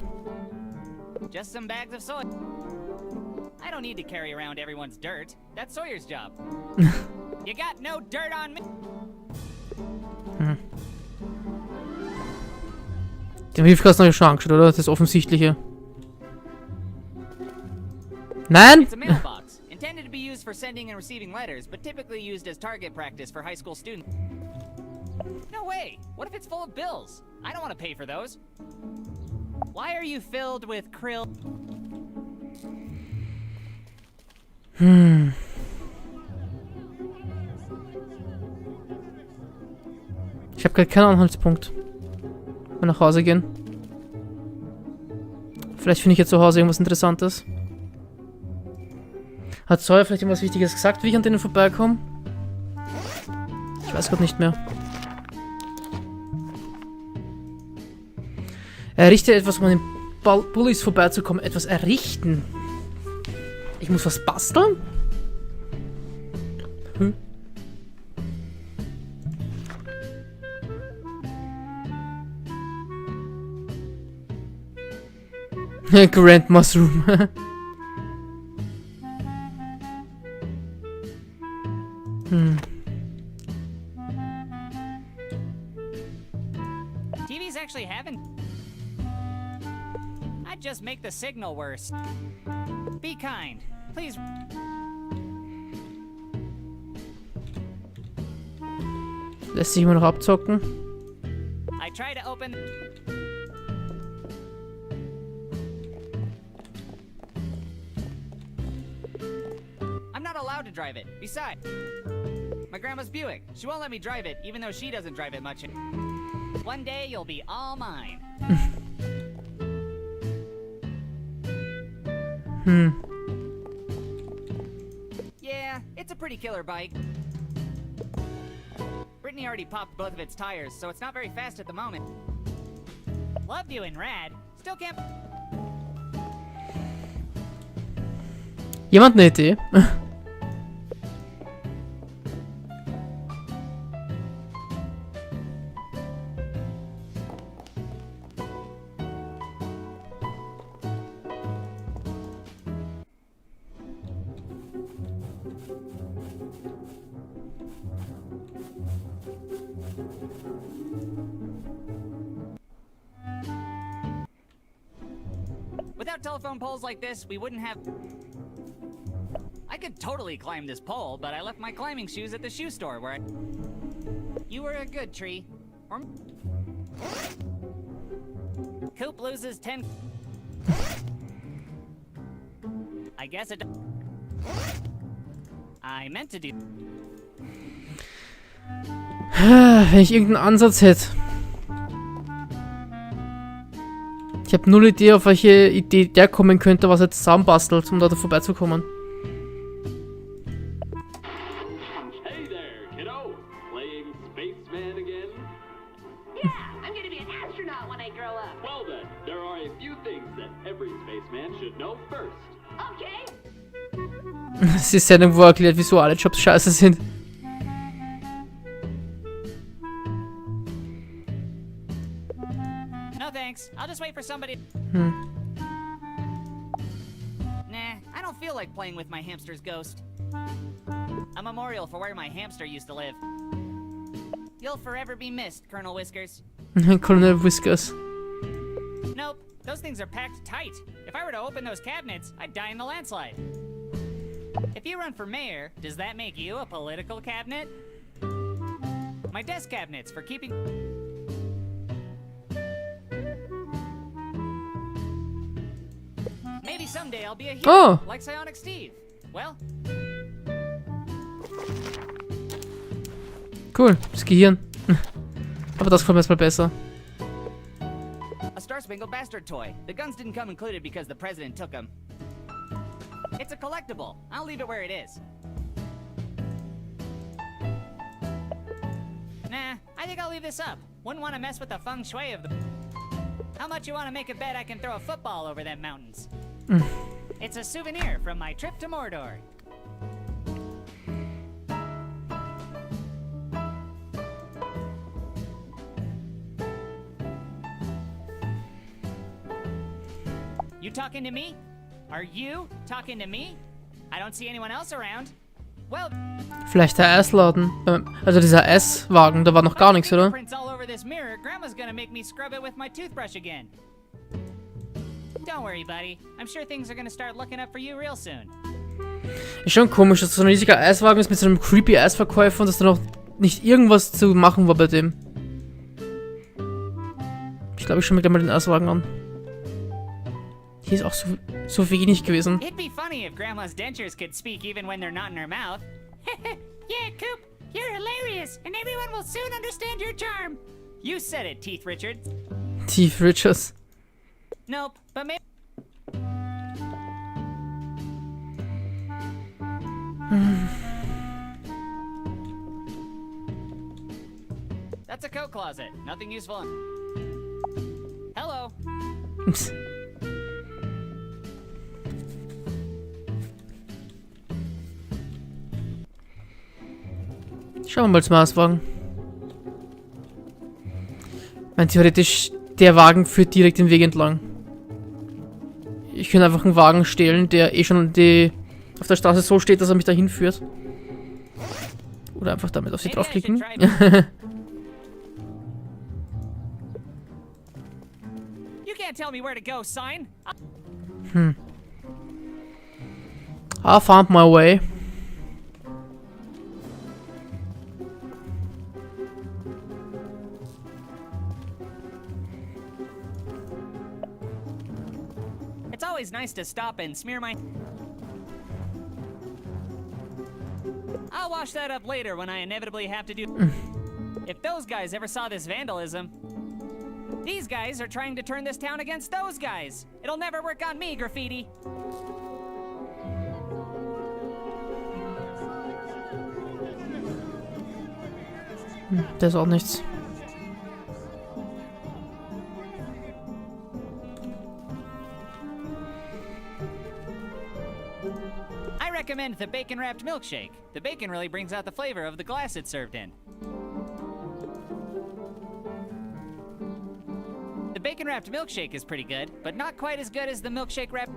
Just some bags of soy. I don't need to carry around everyone's dirt. That's Sawyer's job. You got no dirt on me. Den Briefkasten habe ich schon angeschaut, oder? Das ist Offensichtliche. Nein! It's a mailbox, intended to be used for sending and receiving letters, but typically used as target practice for high school students. No way! What if it's full of bills? I don't want to pay for those. Why are you filled with krill? Ich habe gerade keinen Anhaltspunkt. Mal nach Hause gehen. Vielleicht finde ich jetzt zu Hause irgendwas Interessantes. Hat Sawyer vielleicht irgendwas Wichtiges gesagt, wie ich an denen vorbeikomme? Ich weiß gerade nicht mehr. Errichte etwas, um an den Bullies vorbeizukommen. Etwas errichten. Ich muss was basteln? Grand Mushroom. TV's actually having. I'd just make the signal worse. Be kind, please. Lässt sich immer noch abzocken. I try to open. I'm not allowed to drive it. Besides, my grandma's Buick. She won't let me drive it, even though she doesn't drive it much. One day you'll be all mine. Yeah, Yeah, it's a pretty killer bike. Brittany already popped both of its tires, so it's not very fast at the moment. Love doing rad. Still can't... Jemand eine Idee? Without telephone poles like this, we wouldn't have... I could totally climb this pole, but I left my climbing shoes at the shoe store where I... You were a good tree. Or... Coop loses 10... I guess it... I meant to do... Wenn ich irgendeinen Ansatz hätte. Ich habe null Idee, auf welche Idee der kommen könnte, was er zusammenbastelt, um da vorbeizukommen. Hey there, kiddo. Playing spaceman again? Yeah, I'm gonna be an astronaut when I grow up. Well then, there are a few things that every spaceman should know first. Okay. Das ist die Sendung, wo er erklärt, wieso alle Jobs scheiße sind. No thanks. I'll just wait for somebody... Hm. Nah, I don't feel like playing with my hamster's ghost. A memorial for where my hamster used to live. You'll forever be missed, Colonel Whiskers. Colonel Whiskers. Nope, those things are packed tight. If I were to open those cabinets, I'd die in the landslide. If you run for mayor, does that make you a political cabinet? My desk cabinets for keeping... Maybe someday I'll be a hero, like Psionic Steve. Well... Cool, das Gehirn. Aber das kommt erstmal besser. A Star-Spangled Bastard toy. The guns didn't come included because the president took them. It's a collectible. I'll leave it where it is. Nah, I think I'll leave this up. Wouldn't want to mess with the feng shui of the... How much you want to make a bet I can throw a football over them mountains? It's a souvenir from my trip to Mordor. You talking to me? Are you talking to me? I don't see anyone else around. Well, Vielleicht der Eisladen. Also dieser Eiswagen, da war noch gar nichts, oder? Prints all over this mirror. Grandma's gonna make me scrub it with my toothbrush again. Don't worry, buddy. I'm sure things are gonna start looking up for you real soon. Ist schon komisch, dass so ein riesiger Eiswagen ist mit so einem creepy Eisverkäufer und dass da noch nicht irgendwas zu machen war bei dem. Ich glaube, ich schaue mir gleich mal den Eiswagen an. Hier ist auch so wenig gewesen. It'd be funny if Grandma's dentures could speak even when they're not in her mouth. Yeah, Coop, you're hilarious, and everyone will soon understand your charm. You said it, Teeth Richards. Teeth Richards. Nope, but maybe... That's a coat closet. Nothing useful. Hello. Schauen wir mal zum Eiswagen. Ich meine, theoretisch, der Wagen führt direkt den Weg entlang. Ich könnte einfach einen Wagen stehlen, der eh schon auf der Straße so steht, dass er mich dahin führt. Oder einfach damit auf sie draufklicken. You can't tell me where to go, sign. I found my way. It's always nice to stop and smear my... I'll wash that up later when I inevitably have to do... If those guys ever saw this vandalism... These guys are trying to turn this town against those guys. It'll never work on me, graffiti. Das ist auch nichts. I recommend the bacon-wrapped milkshake. The bacon really brings out the flavor of the glass it's served in. The bacon-wrapped milkshake is pretty good, but not quite as good as the milkshake wrap.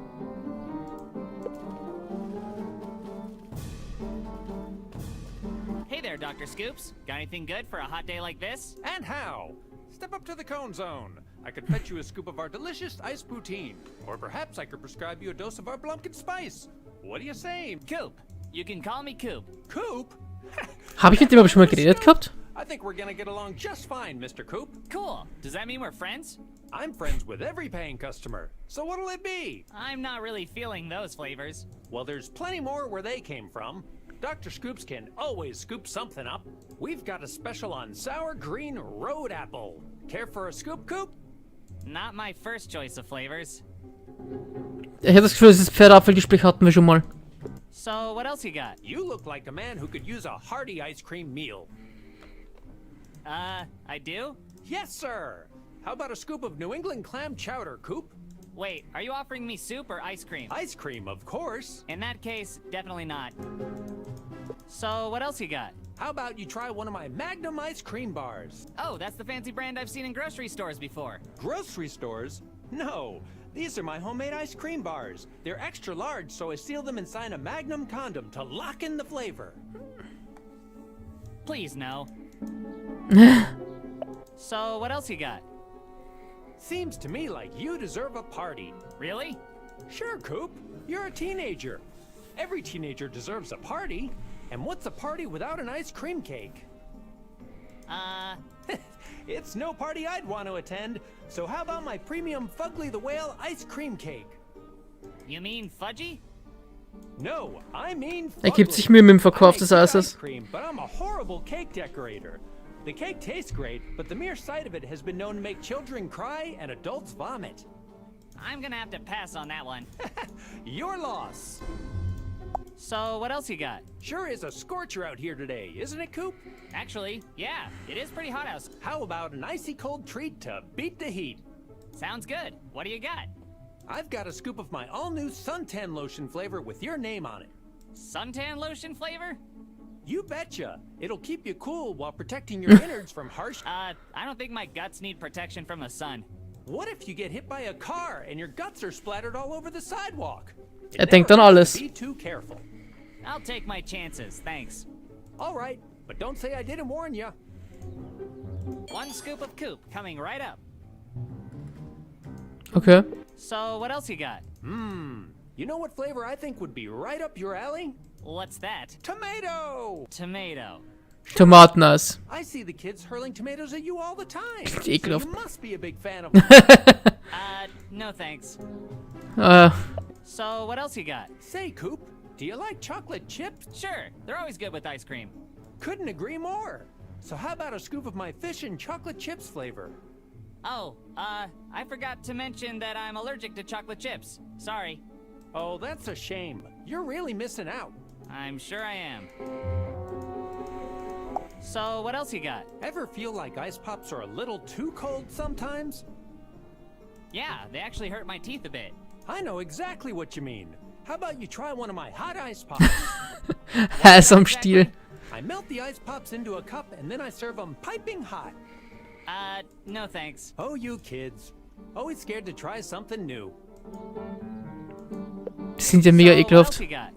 Hey there, Dr. Scoops. Got anything good for a hot day like this? And how? Step up to the cone zone. I could fetch you a scoop of our delicious ice poutine. Or perhaps I could prescribe you a dose of our Blumpkin Spice. What do you say? Coop. You can call me Coop. Coop? Habe ich mit dem aber schon mal geredet gehabt? I think we're gonna get along just fine, Mr. Coop. Cool. Does that mean we're friends? I'm friends with every paying customer. So what'll it be? I'm not really feeling those flavors. Well, there's plenty more where they came from. Dr. Scoops can always scoop something up. We've got a special on sour green road apple. Care for a scoop, Coop? Not my first choice of flavors. Ich habe das Gefühl, dieses Pferdeapfelgespräch hatten wir schon mal. So, what else you got? You look like a man who could use a hearty ice cream meal. I do? Yes, sir. How about a scoop of New England clam chowder, Coop? Wait, are you offering me soup or ice cream? Ice cream, of course. In that case, definitely not. So, what else you got? How about you try one of my Magnum ice cream bars? Oh, that's the fancy brand I've seen in grocery stores before. Grocery stores? No. These are my homemade ice cream bars. They're extra large, so I seal them inside a Magnum condom to lock in the flavor. Please, no. So, what else you got? Seems to me like you deserve a party. Really? Sure, Coop. You're a teenager. Every teenager deserves a party. And what's a party without an ice cream cake? It's no party I'd want to attend. So how about my premium Fugly the Whale ice cream cake? You mean fudgy? No, I mean Fugly. Gibt sich Mühe mit dem Verkauf des Eises. But I'm a horrible cake decorator. The cake tastes great, but the mere sight of it has been known to make children cry and adults vomit. I'm gonna have to pass on that one. Your loss. So, what else you got? Sure is a scorcher out here today, isn't it, Coop? Actually, yeah, it is pretty hot out. How about an icy cold treat to beat the heat? Sounds good. What do you got? I've got a scoop of my all-new suntan lotion flavor with your name on it. Suntan lotion flavor? You betcha. It'll keep you cool while protecting your innards from harsh... I don't think my guts need protection from the sun. What if you get hit by a car and your guts are splattered all over the sidewalk? Denkt an alles. Be too careful. I'll take my chances, thanks. All right, but don't say I didn't warn you. One scoop of Coop coming right up. Okay. So, what else you got? You know what flavor I think would be right up your alley? What's that? Tomato! Tomato. Tomateneis. I see the kids hurling tomatoes at you all the time. So Ekelhaft. you must be a big fan of no thanks. So, what else you got? Say, Coop, do you like chocolate chips? Sure, they're always good with ice cream. Couldn't agree more. So how about a scoop of my fish and chocolate chips flavor? Oh, I forgot to mention that I'm allergic to chocolate chips. Sorry. Oh, that's a shame. You're really missing out. I'm sure I am. So, what else you got? Ever feel like ice pops are a little too cold sometimes? Yeah, they actually hurt my teeth a bit. I know exactly what you mean. How about you try one of my hot ice pops? Heiß am Stiel. I melt the ice pops into a cup and then I serve them piping hot. No thanks. Oh, you kids. Always scared to try something new. Die sind ja mega So, what ekelhaft. else you got?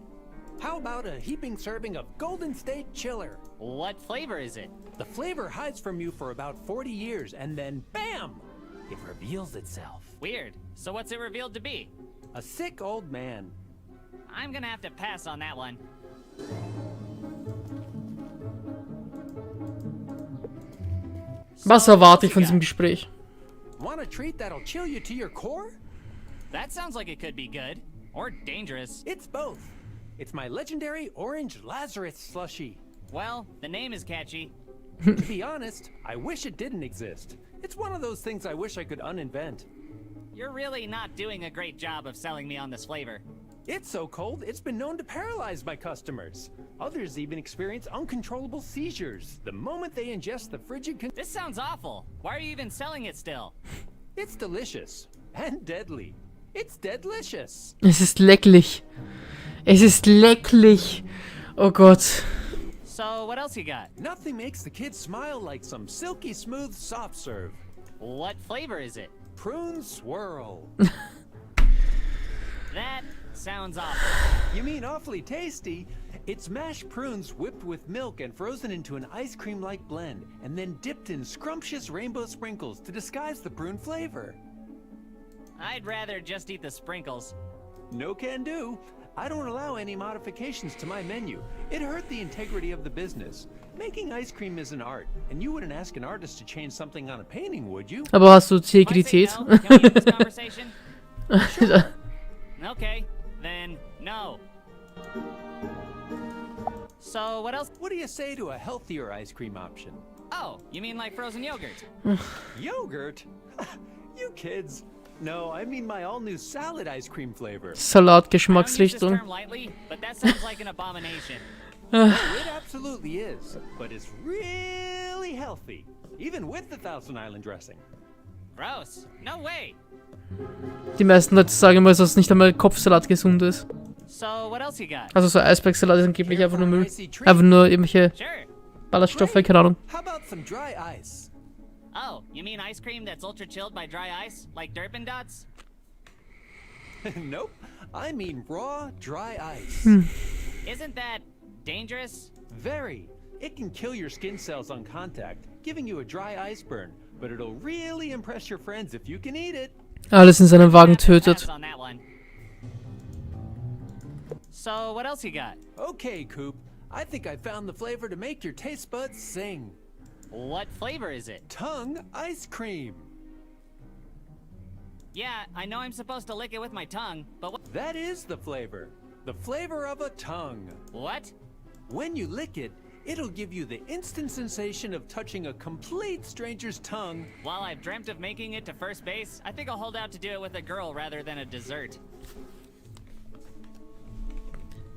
How about a heaping serving of Golden State Chiller? What flavor is it? The flavor hides from you for about 40 years and then BAM! It reveals itself. Weird. So what's it revealed to be? A sick old man. I'm gonna have to pass on that one. Was erwarte ich von diesem Gespräch? Want a treat that'll chill you to your core? That sounds like it could be good. Or dangerous. It's both. It's my legendary orange Lazarus slushie. Well, the name is catchy. To be honest, I wish it didn't exist. It's one of those things I wish I could uninvent. You're really not doing a great job of selling me on this flavor. It's so cold, it's been known to paralyze my customers. Others even experience uncontrollable seizures the moment they ingest the frigid This sounds awful. Why are you even selling it still? It's delicious. And deadly. It's deadlicious. Es ist lecklich. Es ist lecklich. Oh Gott. So, what else you got? Nothing makes the kids smile like some silky smooth soft serve. What flavor is it? Prune swirl. That sounds awful. You mean awfully tasty? It's mashed prunes whipped with milk and frozen into an ice cream-like blend, and then dipped in scrumptious rainbow sprinkles to disguise the prune flavor. I'd rather just eat the sprinkles. No can do. I don't allow any modifications to my menu. It hurt the integrity of the business. Making ice cream is an art, and you wouldn't ask an artist to change something on a painting, would you? Aber hast du Integrität? No, can we end this conversation? Sure. Okay, then no. So, what else? What do you say to a healthier ice cream option? Oh, you mean like frozen yogurt? Yogurt? You kids. No, I mean my all-new salad ice cream flavor. Salatgeschmacksrichtung. I don't use this term lightly, but that sounds like an abomination. Oh, it absolutely is, but it's really healthy, even with the Thousand Island dressing. Gross. No way. Die meisten Leute sagen immer, dass nicht einmal Kopfsalat gesund ist. So, what else you got? Also so Eisbergsalat ist angeblich einfach nur Müll. Einfach nur irgendwelche Ballaststoffe, keine Ahnung. How about some dry ice? Oh, you mean ice cream that's ultra chilled by dry ice, like Derpin Dots? Nope, I mean raw, dry ice. Isn't that dangerous? Very. It can kill your skin cells on contact, giving you a dry ice burn, but it'll really impress your friends if you can eat it. Alles in seinem Wagen tötet. On that one. So, what else you got? Okay, Coop. I think I found the flavor to make your taste buds sing. What flavor is it? Tongue ice cream. Yeah, I know I'm supposed to lick it with my tongue, but what? That is the flavor. The flavor of a tongue. What? When you lick it, it'll give you the instant sensation of touching a complete stranger's tongue. While I've dreamt of making it to first base, I think I'll hold out to do it with a girl rather than a dessert.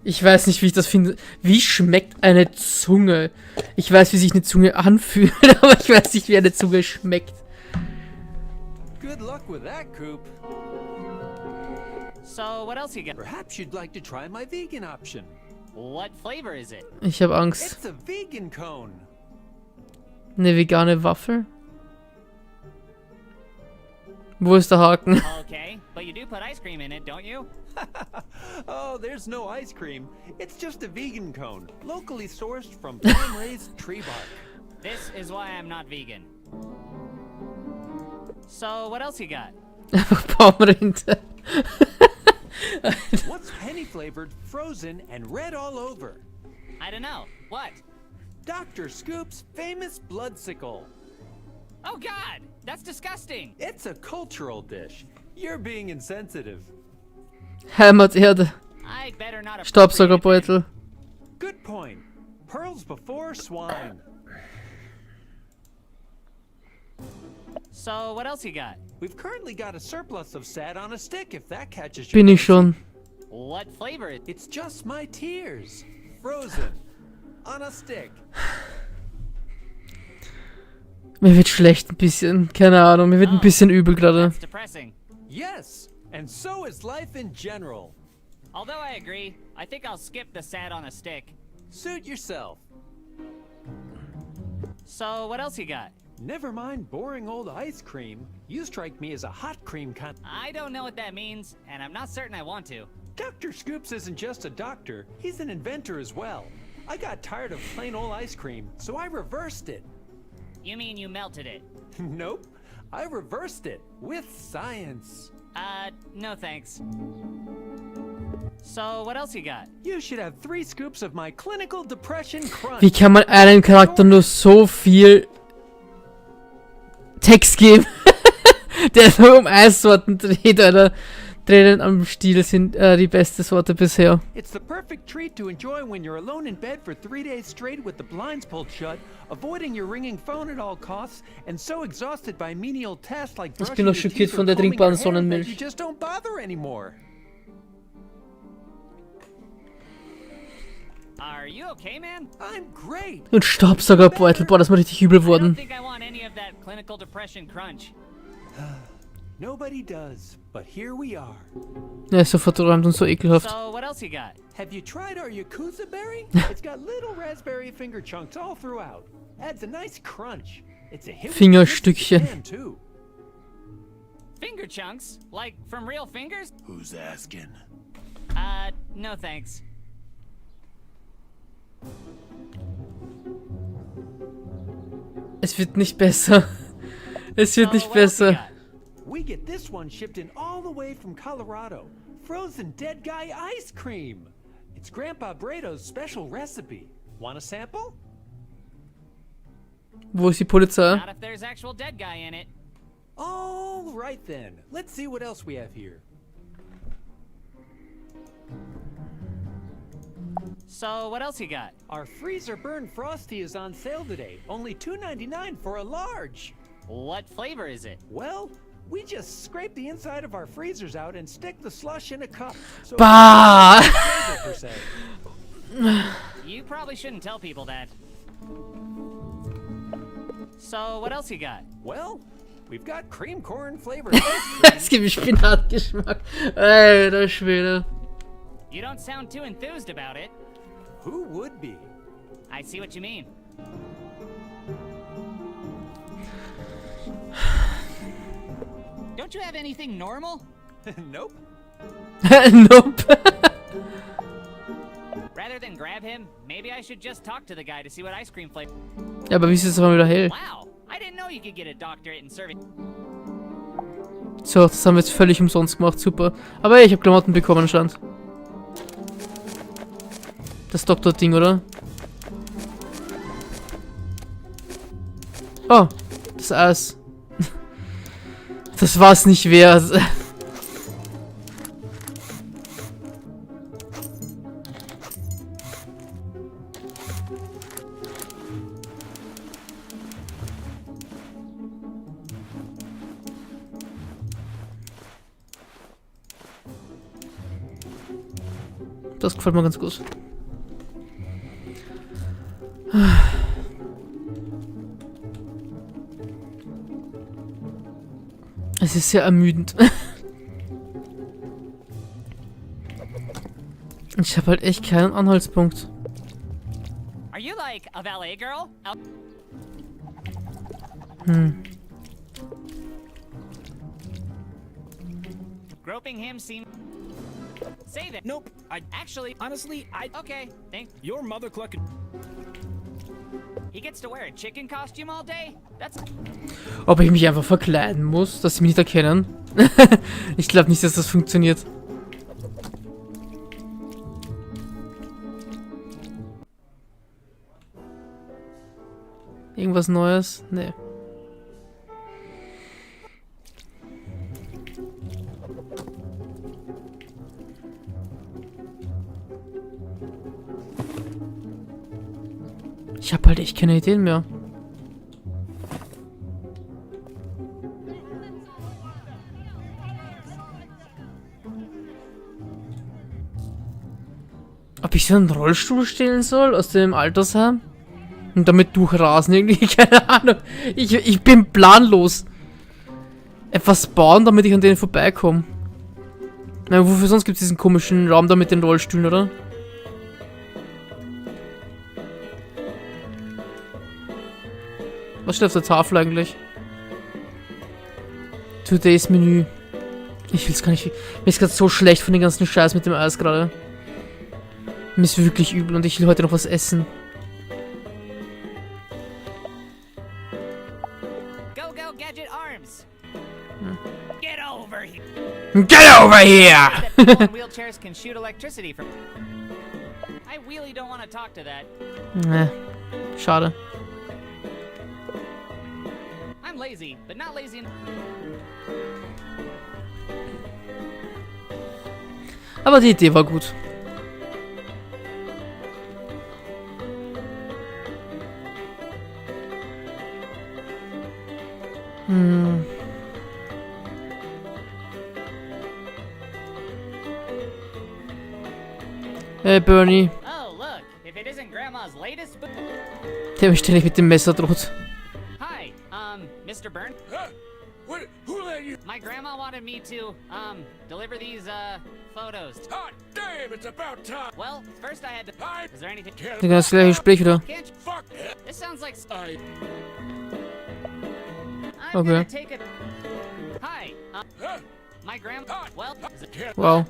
Ich weiß nicht, wie ich das finde. Wie schmeckt eine Zunge? Ich weiß, wie sich eine Zunge anfühlt, aber ich weiß nicht, wie eine Zunge schmeckt. Good luck with that, Coop. So, what else you got? Perhaps you'd like to try my vegan option. What flavor is it? Ich habe Angst. It's a vegan cone. Eine vegane Waffel? Wo ist der Haken? Okay, but you do put ice cream in it, don't you? Oh, there's no ice cream. It's just a vegan cone, locally sourced from farm-raised tree bark. This is why I'm not vegan. So, what else you got? Einfach Baumrinde. What's penny-flavored, frozen, and red all over? I don't know. What? Dr. Scoop's famous bloodsicle. Oh God, that's disgusting. It's a cultural dish. You're being insensitive. Heimaterde. I better not. Staubsaugerbeutel. Good point. Pearls before swine. So, what else you got? We've currently got a surplus of sad on a stick, if that catches you. Bin ich schon. What flavor? It's just my tears. Frozen. On a stick. Mir wird schlecht ein bisschen. Keine Ahnung, mir wird ein bisschen übel gerade. Yes, and so is life in general. Although I agree, I think I'll skip the sad on a stick. Suit yourself. So, what else you got? Never mind boring old ice cream. You strike me as a hot cream kind. I don't know what that means, and I'm not certain I want to. Dr. Scoops isn't just a doctor, he's an inventor as well. I got tired of plain old ice cream, so I reversed it. You mean you melted it? Nope. I reversed it with science. No thanks. So, what else you got? You should have 3 scoops of my clinical depression crunch. Wie kann man einem Charakter nur so viel Text geben? Der nur um Eissorten dreht, Alter. Tränen am Stiel sind die beste Sorte bisher. It's the perfect treat to enjoy when you're alone in bed for 3 days straight with the blinds pulled shut, avoiding your ringing phone at all costs, and so exhausted by menial tasks like Ich bin noch schockiert von der trinkbaren Sonnenmilch. You just don't bother anymore. Are you okay, man? I'm great. Und Staubsaugerbeutel, boah, das ist mir richtig übel I don't worden. think I want any of that clinical depression crunch. Nobody does, but here we are. Er ist so verträumt und so ekelhaft. So, what else you got? Have you tried our Yakuza berry? It's got little raspberry finger chunks all throughout. Adds a nice crunch. It's a hit Fingerstückchen. too. Finger chunks? Like from real fingers? Who's asking? No thanks. Es wird nicht besser. Es wird nicht besser. We get this one shipped in all the way from Colorado. Frozen dead guy ice cream. It's Grandpa Brado's special recipe. Want a sample? Wo ist die Polizei? Not if there's actual dead guy in it. All right then. Let's see what else we have here. So, what else you got? Our freezer burn frosty is on sale today. Only $2.99 for a large. What flavor is it? Well, we just scrape the inside of our freezers out and stick the slush in a cup. So Bah! per se. You probably shouldn't tell people that. So, what else you got? Well, we've got cream corn flavored ice cream. Es gibt Spinatgeschmack. Alter Schwede. You don't sound too enthused about it. Who would be? I see what you mean. Don't you have anything normal? Nope. Nope. Rather than grab him, maybe I should just talk to the guy to see what ice cream flavor. Ja, aber wie ist es aber wieder hell? Wow, I didn't know you could get a doctorate in serving. So, das haben wir jetzt völlig umsonst gemacht, super. Aber hey, ich habe Klamotten bekommen anscheinend. Das Doktor-Ding, oder? Oh, das Eis. Das war's nicht wert. Das gefällt mir ganz gut. Es ist sehr ermüdend. Ich habe halt echt keinen Anhaltspunkt. Are you like a valet girl? Groping him seems. Save it. Nope. Honestly, Okay, thank. Your mother clucking. He gets to wear a chicken costume all day? That's. Ob ich mich einfach verkleiden muss, dass sie mich nicht erkennen? Ich glaube nicht, dass das funktioniert. Irgendwas Neues? Nee. Ich habe halt echt keine Ideen mehr. Ob ich so einen Rollstuhl stehlen soll aus dem Altersheim? Und damit durchrasen irgendwie? Keine Ahnung. Ich bin planlos. Etwas bauen, damit ich an denen vorbeikomme. Na, wofür sonst gibt es diesen komischen Raum da mit den Rollstühlen, oder? Was steht auf der Tafel eigentlich? Today's Menü. Ich will's gar nicht. Mir ist gerade so schlecht von den ganzen Scheiß mit dem Eis gerade. Mir ist wirklich übel und ich will heute noch was essen. Go, go, gadget arms! Get over here! Get over here! That people in wheelchairs can shoot electricity from. I really don't want to talk to that. Schade. I'm lazy, but not lazy. Aber die Idee war gut. Hey Bernie. Oh, look. If Grandma's latest Der mich ständig mit dem Messer droht. Hi, Mr. Byrne? Who let you? My grandma wanted me to, deliver these, photos. Hot damn, it's about time. Well, first I had to... Is there anything... Das gleiche Gespräch wieder. Can't you... Fuck! This sounds like... I'm Okay. gonna take it... Hi, my grandma... Well... Wow.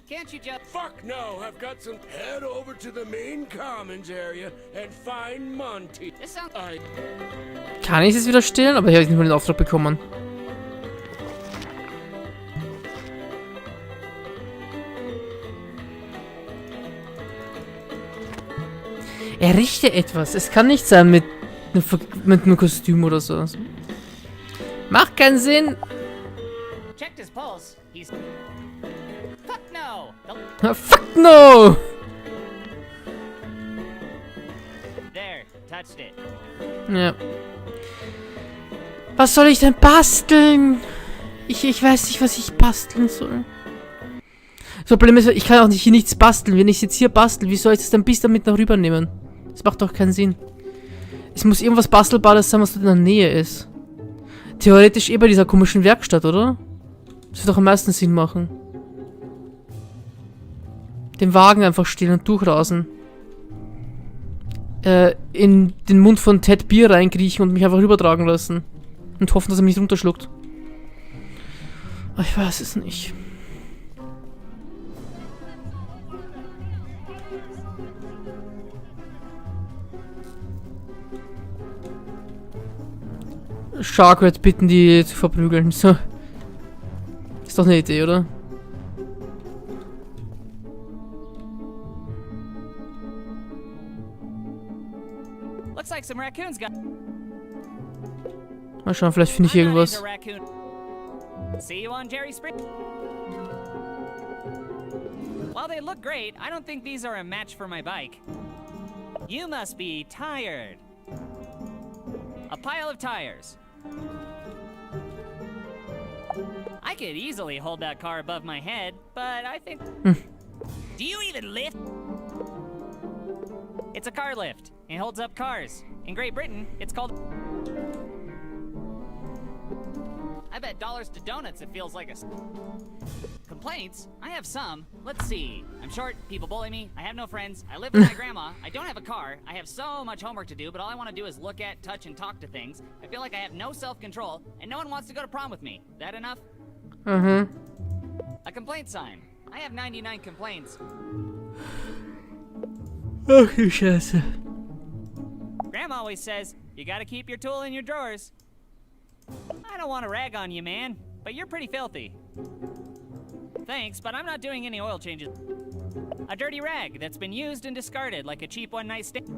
Can't you just... Fuck no, I've got some... Head over to the main commons area and find Monty. This sounds... Kann ich es wieder stehlen? Aber ich habe nicht mal den Auftrag bekommen. Errichte etwas. Es kann nicht sein mit einem Kostüm oder so. Macht keinen Sinn. Checked his pulse. He's... Fuck no! Fuck no! There, touched it. Ja. Was soll ich denn basteln? Ich weiß nicht, was ich basteln soll. Das Problem ist, ich kann auch nicht hier nichts basteln. Wenn ich jetzt hier bastel, wie soll ich das dann bis damit noch rübernehmen? Das macht doch keinen Sinn. Es muss irgendwas Bastelbares sein, was in der Nähe ist. Theoretisch bei dieser komischen Werkstatt, oder? Das wird doch am meisten Sinn machen. Den Wagen einfach stehlen und durchrasen. In den Mund von Ted Bier reinkriechen und mich einfach übertragen lassen. Und hoffen, dass er mich nicht runterschluckt. Ich weiß es nicht. Sharkred bitten, die zu verprügeln. So. Ist doch eine Idee, oder? Looks like some raccoons got... Mal schauen, vielleicht finde ich irgendwas. See you on Jerry Spring. While they look great, I don't think these are a match for my bike. You must be tired. A pile of tires. I could easily hold that car above my head, but I think... Do you even lift? It's a car lift. It holds up cars. In Great Britain, it's called... I bet dollars to donuts it feels like a... Complaints? I have some. Let's see. I'm short, people bully me, I have no friends, I live with my grandma, I don't have a car, I have so much homework to do, but all I want to do is look at, touch, and talk to things. I feel like I have no self-control, and no one wants to go to prom with me. That enough? A complaint sign. I have 99 complaints. Ach, du Scheiße. Grandma always says, you gotta keep your tool in your drawers. I don't want to rag on you, man, but you're pretty filthy. Thanks, but I'm not doing any oil changes. A dirty rag that's been used and discarded like a cheap one-night stand.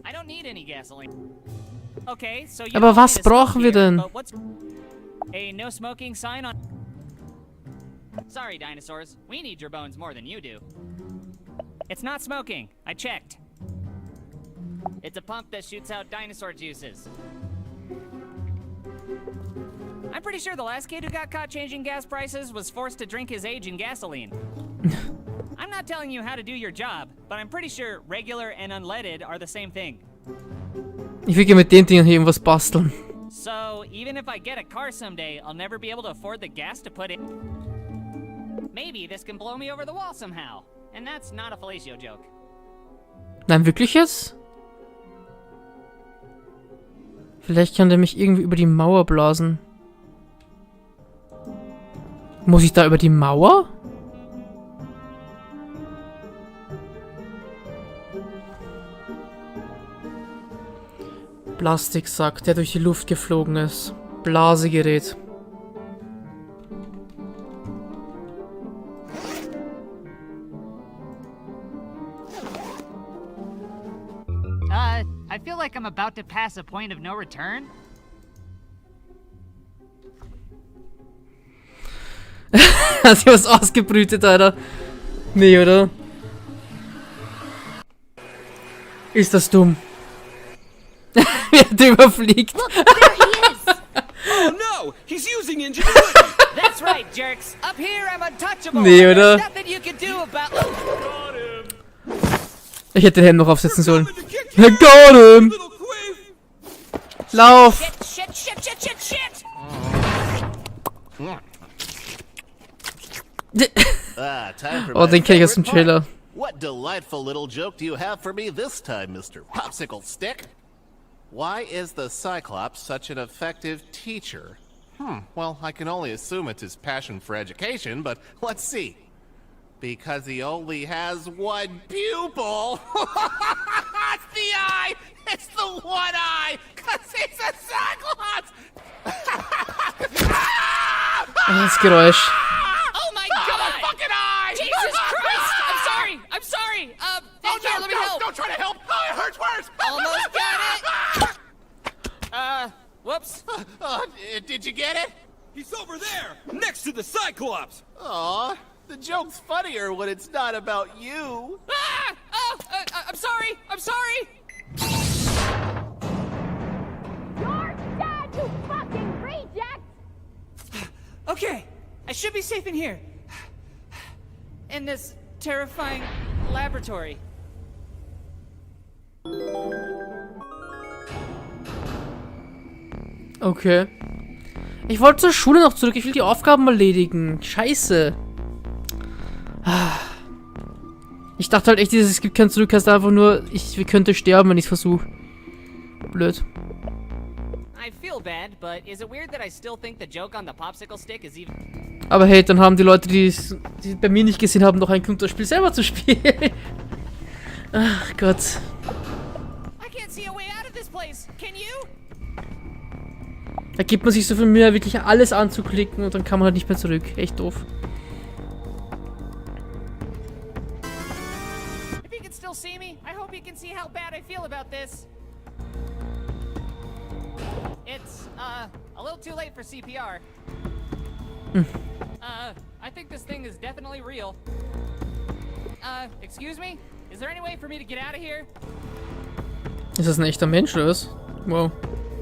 I don't need any gasoline. Okay, so you Aber was brauchen wir denn? A no smoking sign on... Sorry, dinosaurs. We need your bones more than you do. It's not smoking. I checked. It's a pump that shoots out dinosaur juices. I'm pretty sure the last kid who got caught changing gas prices was forced to drink his age in gasoline. I'm not telling you how to do your job, but I'm pretty sure regular and unleaded are the same thing. Ich will mit den Dingen hier irgendwas basteln. So, even if I get a car someday, I'll never be able to afford the gas to put in. Maybe this can blow me over the wall somehow. And that's not a fellatio joke. Nein, wirklich jetzt? Vielleicht kann der mich irgendwie über die Mauer blasen. Muss ich da über die Mauer? Plastiksack, der durch die Luft geflogen ist. Blasegerät. I feel like I'm about to pass a point of no return. Hat sich was ausgebrütet, Alter. Nee, oder? Ist das dumm? Wer überfliegt? Look, there he is! Oh no! He's using ingenuity! That's right, jerks. Up here, I'm untouchable. Nee, oder? There's nothing you can do about. Ich hätte den Helm noch aufsetzen sollen. Got him! Lauf! Shit. Time for Oh, my den kenn ich aus dem favorite Trailer. part. What delightful little joke do you have for me this time, Mr. Popsicle Stick? Why is the Cyclops such an effective teacher? Well, I can only assume it's his passion for education, but let's see. Because he only has one pupil. It's the eye! It's the one eye! Cause he's a Cyclops! Das Geräusch. Oh my god! Fucking eye! Jesus Christ! I'm sorry. Thank you. Let me help. Don't try to help! Oh, it hurts worse! Almost got it. Whoops. Did you get it? He's over there, next to the Cyclops. Aw, the joke's funnier when it's not about you. I'm sorry. You're dead, you fucking reject! Okay, I should be safe in here. In this terrifying laboratory. Okay. Ich wollte zur Schule noch zurück. Ich will die Aufgaben erledigen. Scheiße. Ich dachte halt echt, es gibt kein Zurück, heißt einfach nur, wir könnte sterben, wenn ich es versuche. Blöd. I feel bad, but is it weird that I still think the joke on the popsicle stick is even... Aber hey, dann haben die Leute, die bei mir nicht gesehen haben, noch einen Grund, das Spiel selber zu spielen. Ach Gott. I can't see a way out of this place. Can you? Da gibt man sich so viel Mühe, wirklich alles anzuklicken und dann kann man halt nicht mehr zurück. Echt doof. If you can still see me, I hope you can see how bad I feel about this. It's, a little too late for CPR. I think this thing is definitely real. Excuse me? Is there any way for me to get out of here? Ist das ein echter Mensch oder was? Wow.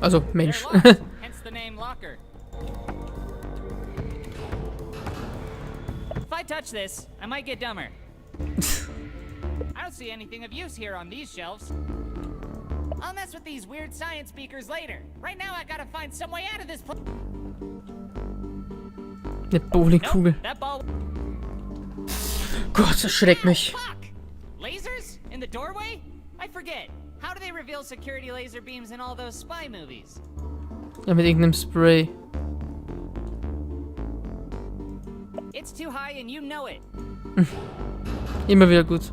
Also, Mensch. Hence the name Locker. If I touch this, I might get dumber. I don't see anything of use here on these shelves. I'll mess with these weird science beakers later. Right now, I gotta find some way out of this place. Eine Bowlingkugel. That ball. Gott, das schreckt mich. Fuck! Lasers in the doorway? I forget. How do they reveal security laser beams in all those spy movies? Ja, mit irgendeinem Spray. It's too high and you know it. Immer wieder gut.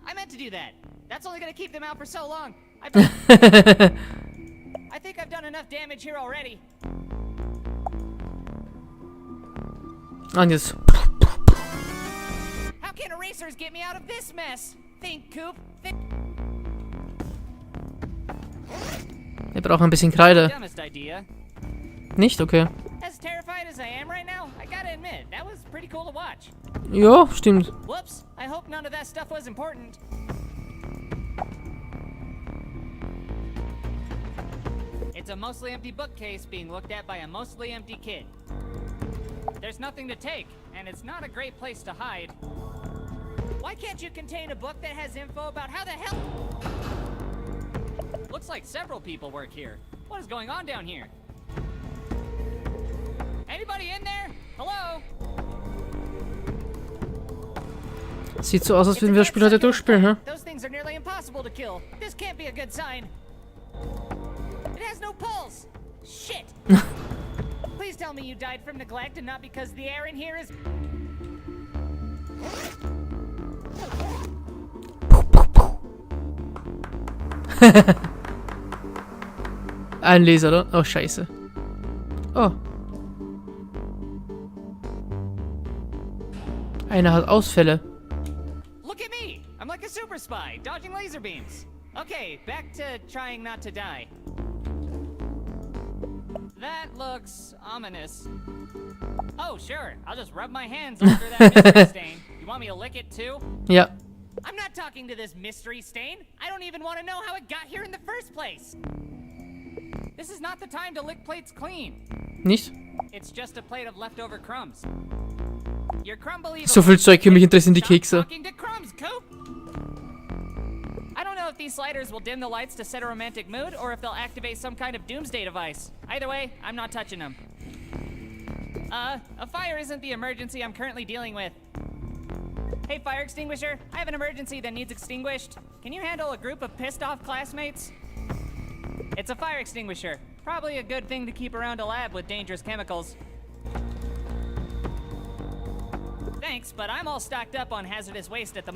I meant to do that. That's only gonna keep them out for so long. I think I've done enough damage here already. Und jetzt. How can erasers get me out of this mess? Think, Coop. Wir brauchen ein bisschen Kreide. Dumbest idea. Nicht? Okay. As terrified as I am right now, I gotta admit, that was pretty cool to watch. Ja, stimmt. Whoops, I hope none of that stuff was important. It's a mostly empty bookcase being looked at by a mostly empty kid. There's nothing to take, and it's not a great place to hide. Why can't you contain a book that has info about how the hell... Looks like several people work here. What is going on down here? Anybody in there? Hello? Sieht so aus, als würden wir das Spiel heute durchspielen, hä? Those things are nearly impossible to kill. This can't be a good sign. It has no pulse. Shit. Please tell me you died from neglect and not because the air in here is... Ein Laser, oder? Oh, scheiße. Oh. Einer hat Ausfälle. Look at me! I'm like a super spy, dodging laser beams. Okay, back to trying not to die. That looks ominous. Oh, sure. I'll just rub my hands over that mystery stain. You want me to lick it too? Ja. I'm not talking to this mystery stain. I don't even want to know how it got here in the first place. This is not the time to lick plates clean. Nicht? It's just a plate of leftover crumbs. Your crumb believer. So viel Zeug, mich interessieren die Kekse. Talking to crumbs, Coop. I don't know if these sliders will dim the lights to set a romantic mood or if they'll activate some kind of doomsday device. Either way, I'm not touching them. A fire isn't the emergency I'm currently dealing with. Hey, fire extinguisher, I have an emergency that needs extinguished. Can you handle a group of pissed off classmates? It's a fire extinguisher. Probably a good thing to keep around a lab with dangerous chemicals. Thanks, but I'm all stocked up on hazardous waste at the...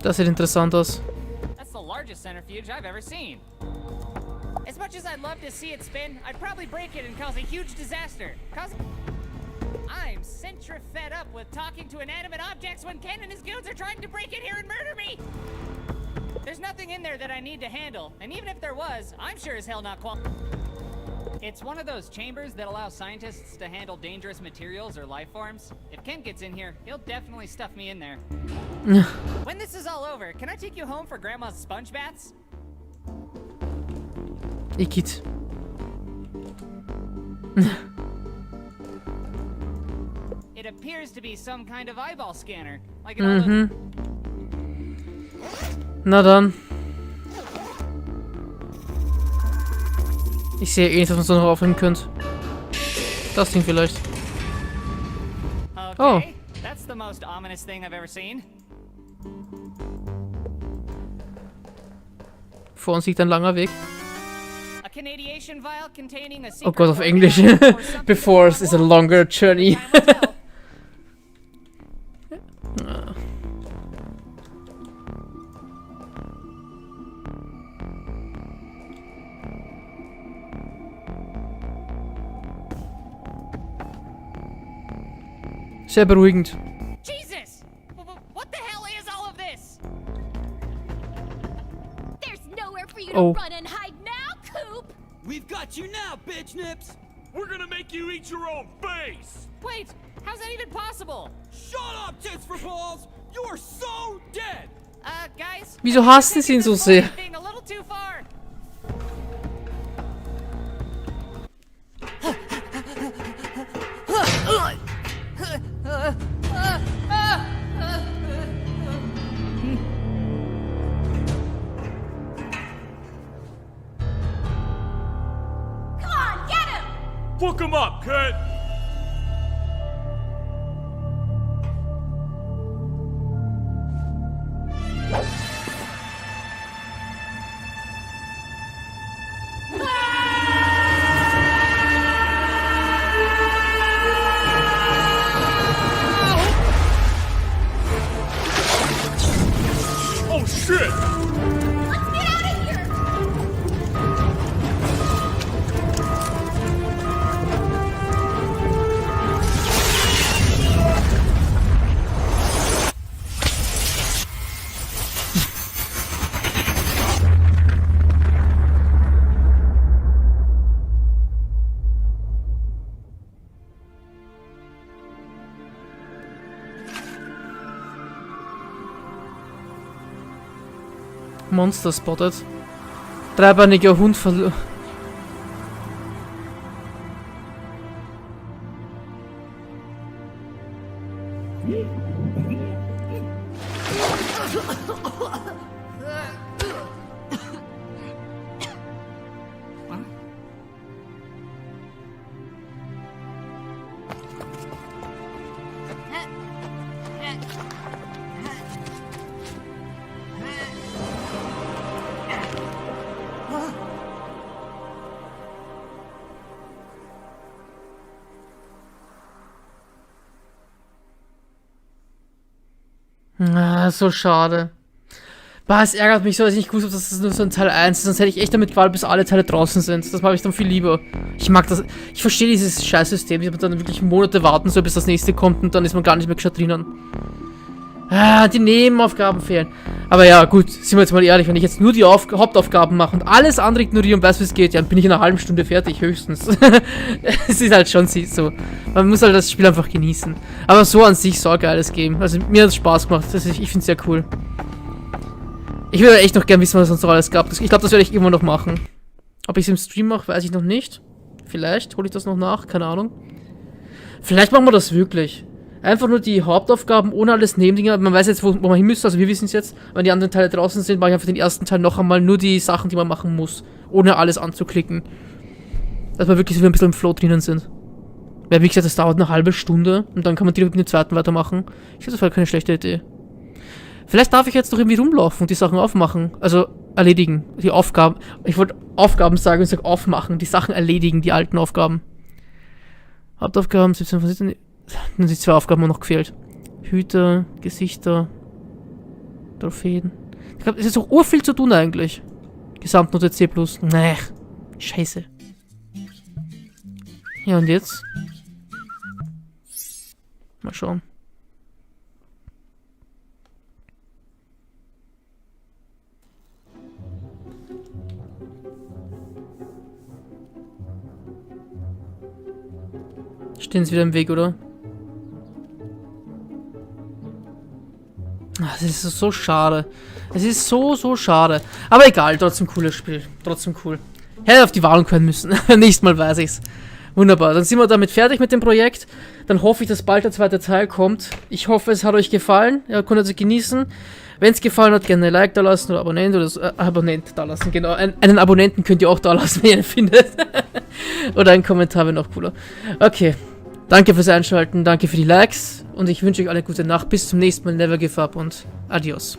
Das sieht interessant aus. That's the largest centrifuge I've ever seen. As much as I'd love to see it spin, I'd probably break it and cause a huge disaster. I'm centri-fed up with talking to inanimate objects when Ken and his goons are trying to break in here and murder me! There's nothing in there that I need to handle, and even if there was, I'm sure as hell not It's one of those chambers that allow scientists to handle dangerous materials or life forms. If Ken gets in here, he'll definitely stuff me in there. When this is all over, can I take you home for Grandma's sponge baths? Igitt. It appears to be some kind of eyeball scanner, like an old... Na dann. Ich sehe eh nicht, dass man so noch aufnehmen könnt. Das Ding vielleicht. Okay, oh. That's the most ominous thing I've ever seen. Vor uns liegt ein langer Weg. A Canadiation vial containing a Oh Gott, auf Englisch. Before us is a longer journey. Sehr beruhigend. Jesus! What the hell is all of this? There's nowhere for you to Oh. run and hide now, Coop! We've got you now, bitch nips! We're gonna make you eat your own face! Wait, how's that even possible? Shut up, tits for balls! You are so dead! Guys? Wieso hassen sie ihn so sehr? Being a little too far. Come on, get him! Fuck him up, kid! Oh shit! Let's get out of here! Monster spotted. Dreibeiniger Hund verloren. Ah, so schade. Bah, es ärgert mich so, dass ich nicht gewusst habe, dass das nur so ein Teil 1 ist. Sonst hätte ich echt damit gewartet, bis alle Teile draußen sind. Das mache ich dann viel lieber. Ich mag das. Ich verstehe dieses Scheißsystem. Ich habe dann wirklich Monate warten soll, bis das nächste kommt und dann ist man gar nicht mehr gescheit drinnen. Ah, die Nebenaufgaben fehlen. Aber ja, gut, sind wir jetzt mal ehrlich, wenn ich jetzt nur die Hauptaufgaben mache und alles andere ignoriere und weiß, wie es geht, ja, dann bin ich in einer halben Stunde fertig, höchstens. Es ist halt schon so. Man muss halt das Spiel einfach genießen. Aber so an sich so ein geiles Game. Also mir hat es Spaß gemacht. Ich finde es sehr cool. Ich würde echt noch gern wissen, was es sonst noch alles gab. Ich glaube, das werde ich immer noch machen. Ob ich es im Stream mache, weiß ich noch nicht. Vielleicht hole ich das noch nach, keine Ahnung. Vielleicht machen wir das wirklich. Einfach nur die Hauptaufgaben ohne alles Nebendinger. Man weiß jetzt, wo man hin müsste, also wir wissen es jetzt. Wenn die anderen Teile draußen sind, mache ich einfach den ersten Teil noch einmal nur die Sachen, die man machen muss. Ohne alles anzuklicken. Dass wir wirklich so ein bisschen im Flow drinnen sind. Weil wie gesagt, das dauert eine halbe Stunde und dann kann man direkt mit dem zweiten weitermachen. Ich glaube, das war keine schlechte Idee. Vielleicht darf ich jetzt noch irgendwie rumlaufen und die Sachen aufmachen. Also erledigen. Die Aufgaben. Ich wollte Aufgaben sagen und sage aufmachen. Die Sachen erledigen, die alten Aufgaben. Hauptaufgaben, 17 von 17. Dann sind 2 Aufgaben noch gefehlt. Hüter, Gesichter, Trophäen. Ich glaube, es ist auch urviel zu tun eigentlich. Gesamtnote C+. Nee, scheiße. Ja, und jetzt? Mal schauen. Stehen sie wieder im Weg, oder? Ach, das ist so schade. Es ist so schade. Aber egal, trotzdem cooles Spiel. Trotzdem cool. Hätte auf die Warnung können müssen. Nächstes Mal weiß ich's. Wunderbar, dann sind wir damit fertig mit dem Projekt. Dann hoffe ich, dass bald der zweite Teil kommt. Ich hoffe, es hat euch gefallen. Ihr konntet es genießen. Wenn es gefallen hat, gerne ein Like da lassen oder Abonnent oder so, Abonnent da lassen, genau. Einen Abonnenten könnt ihr auch da lassen, wenn ihr ihn findet. Oder einen Kommentar wäre noch cooler. Okay. Danke fürs Einschalten, danke für die Likes und ich wünsche euch alle gute Nacht. Bis zum nächsten Mal. Never give up und adios.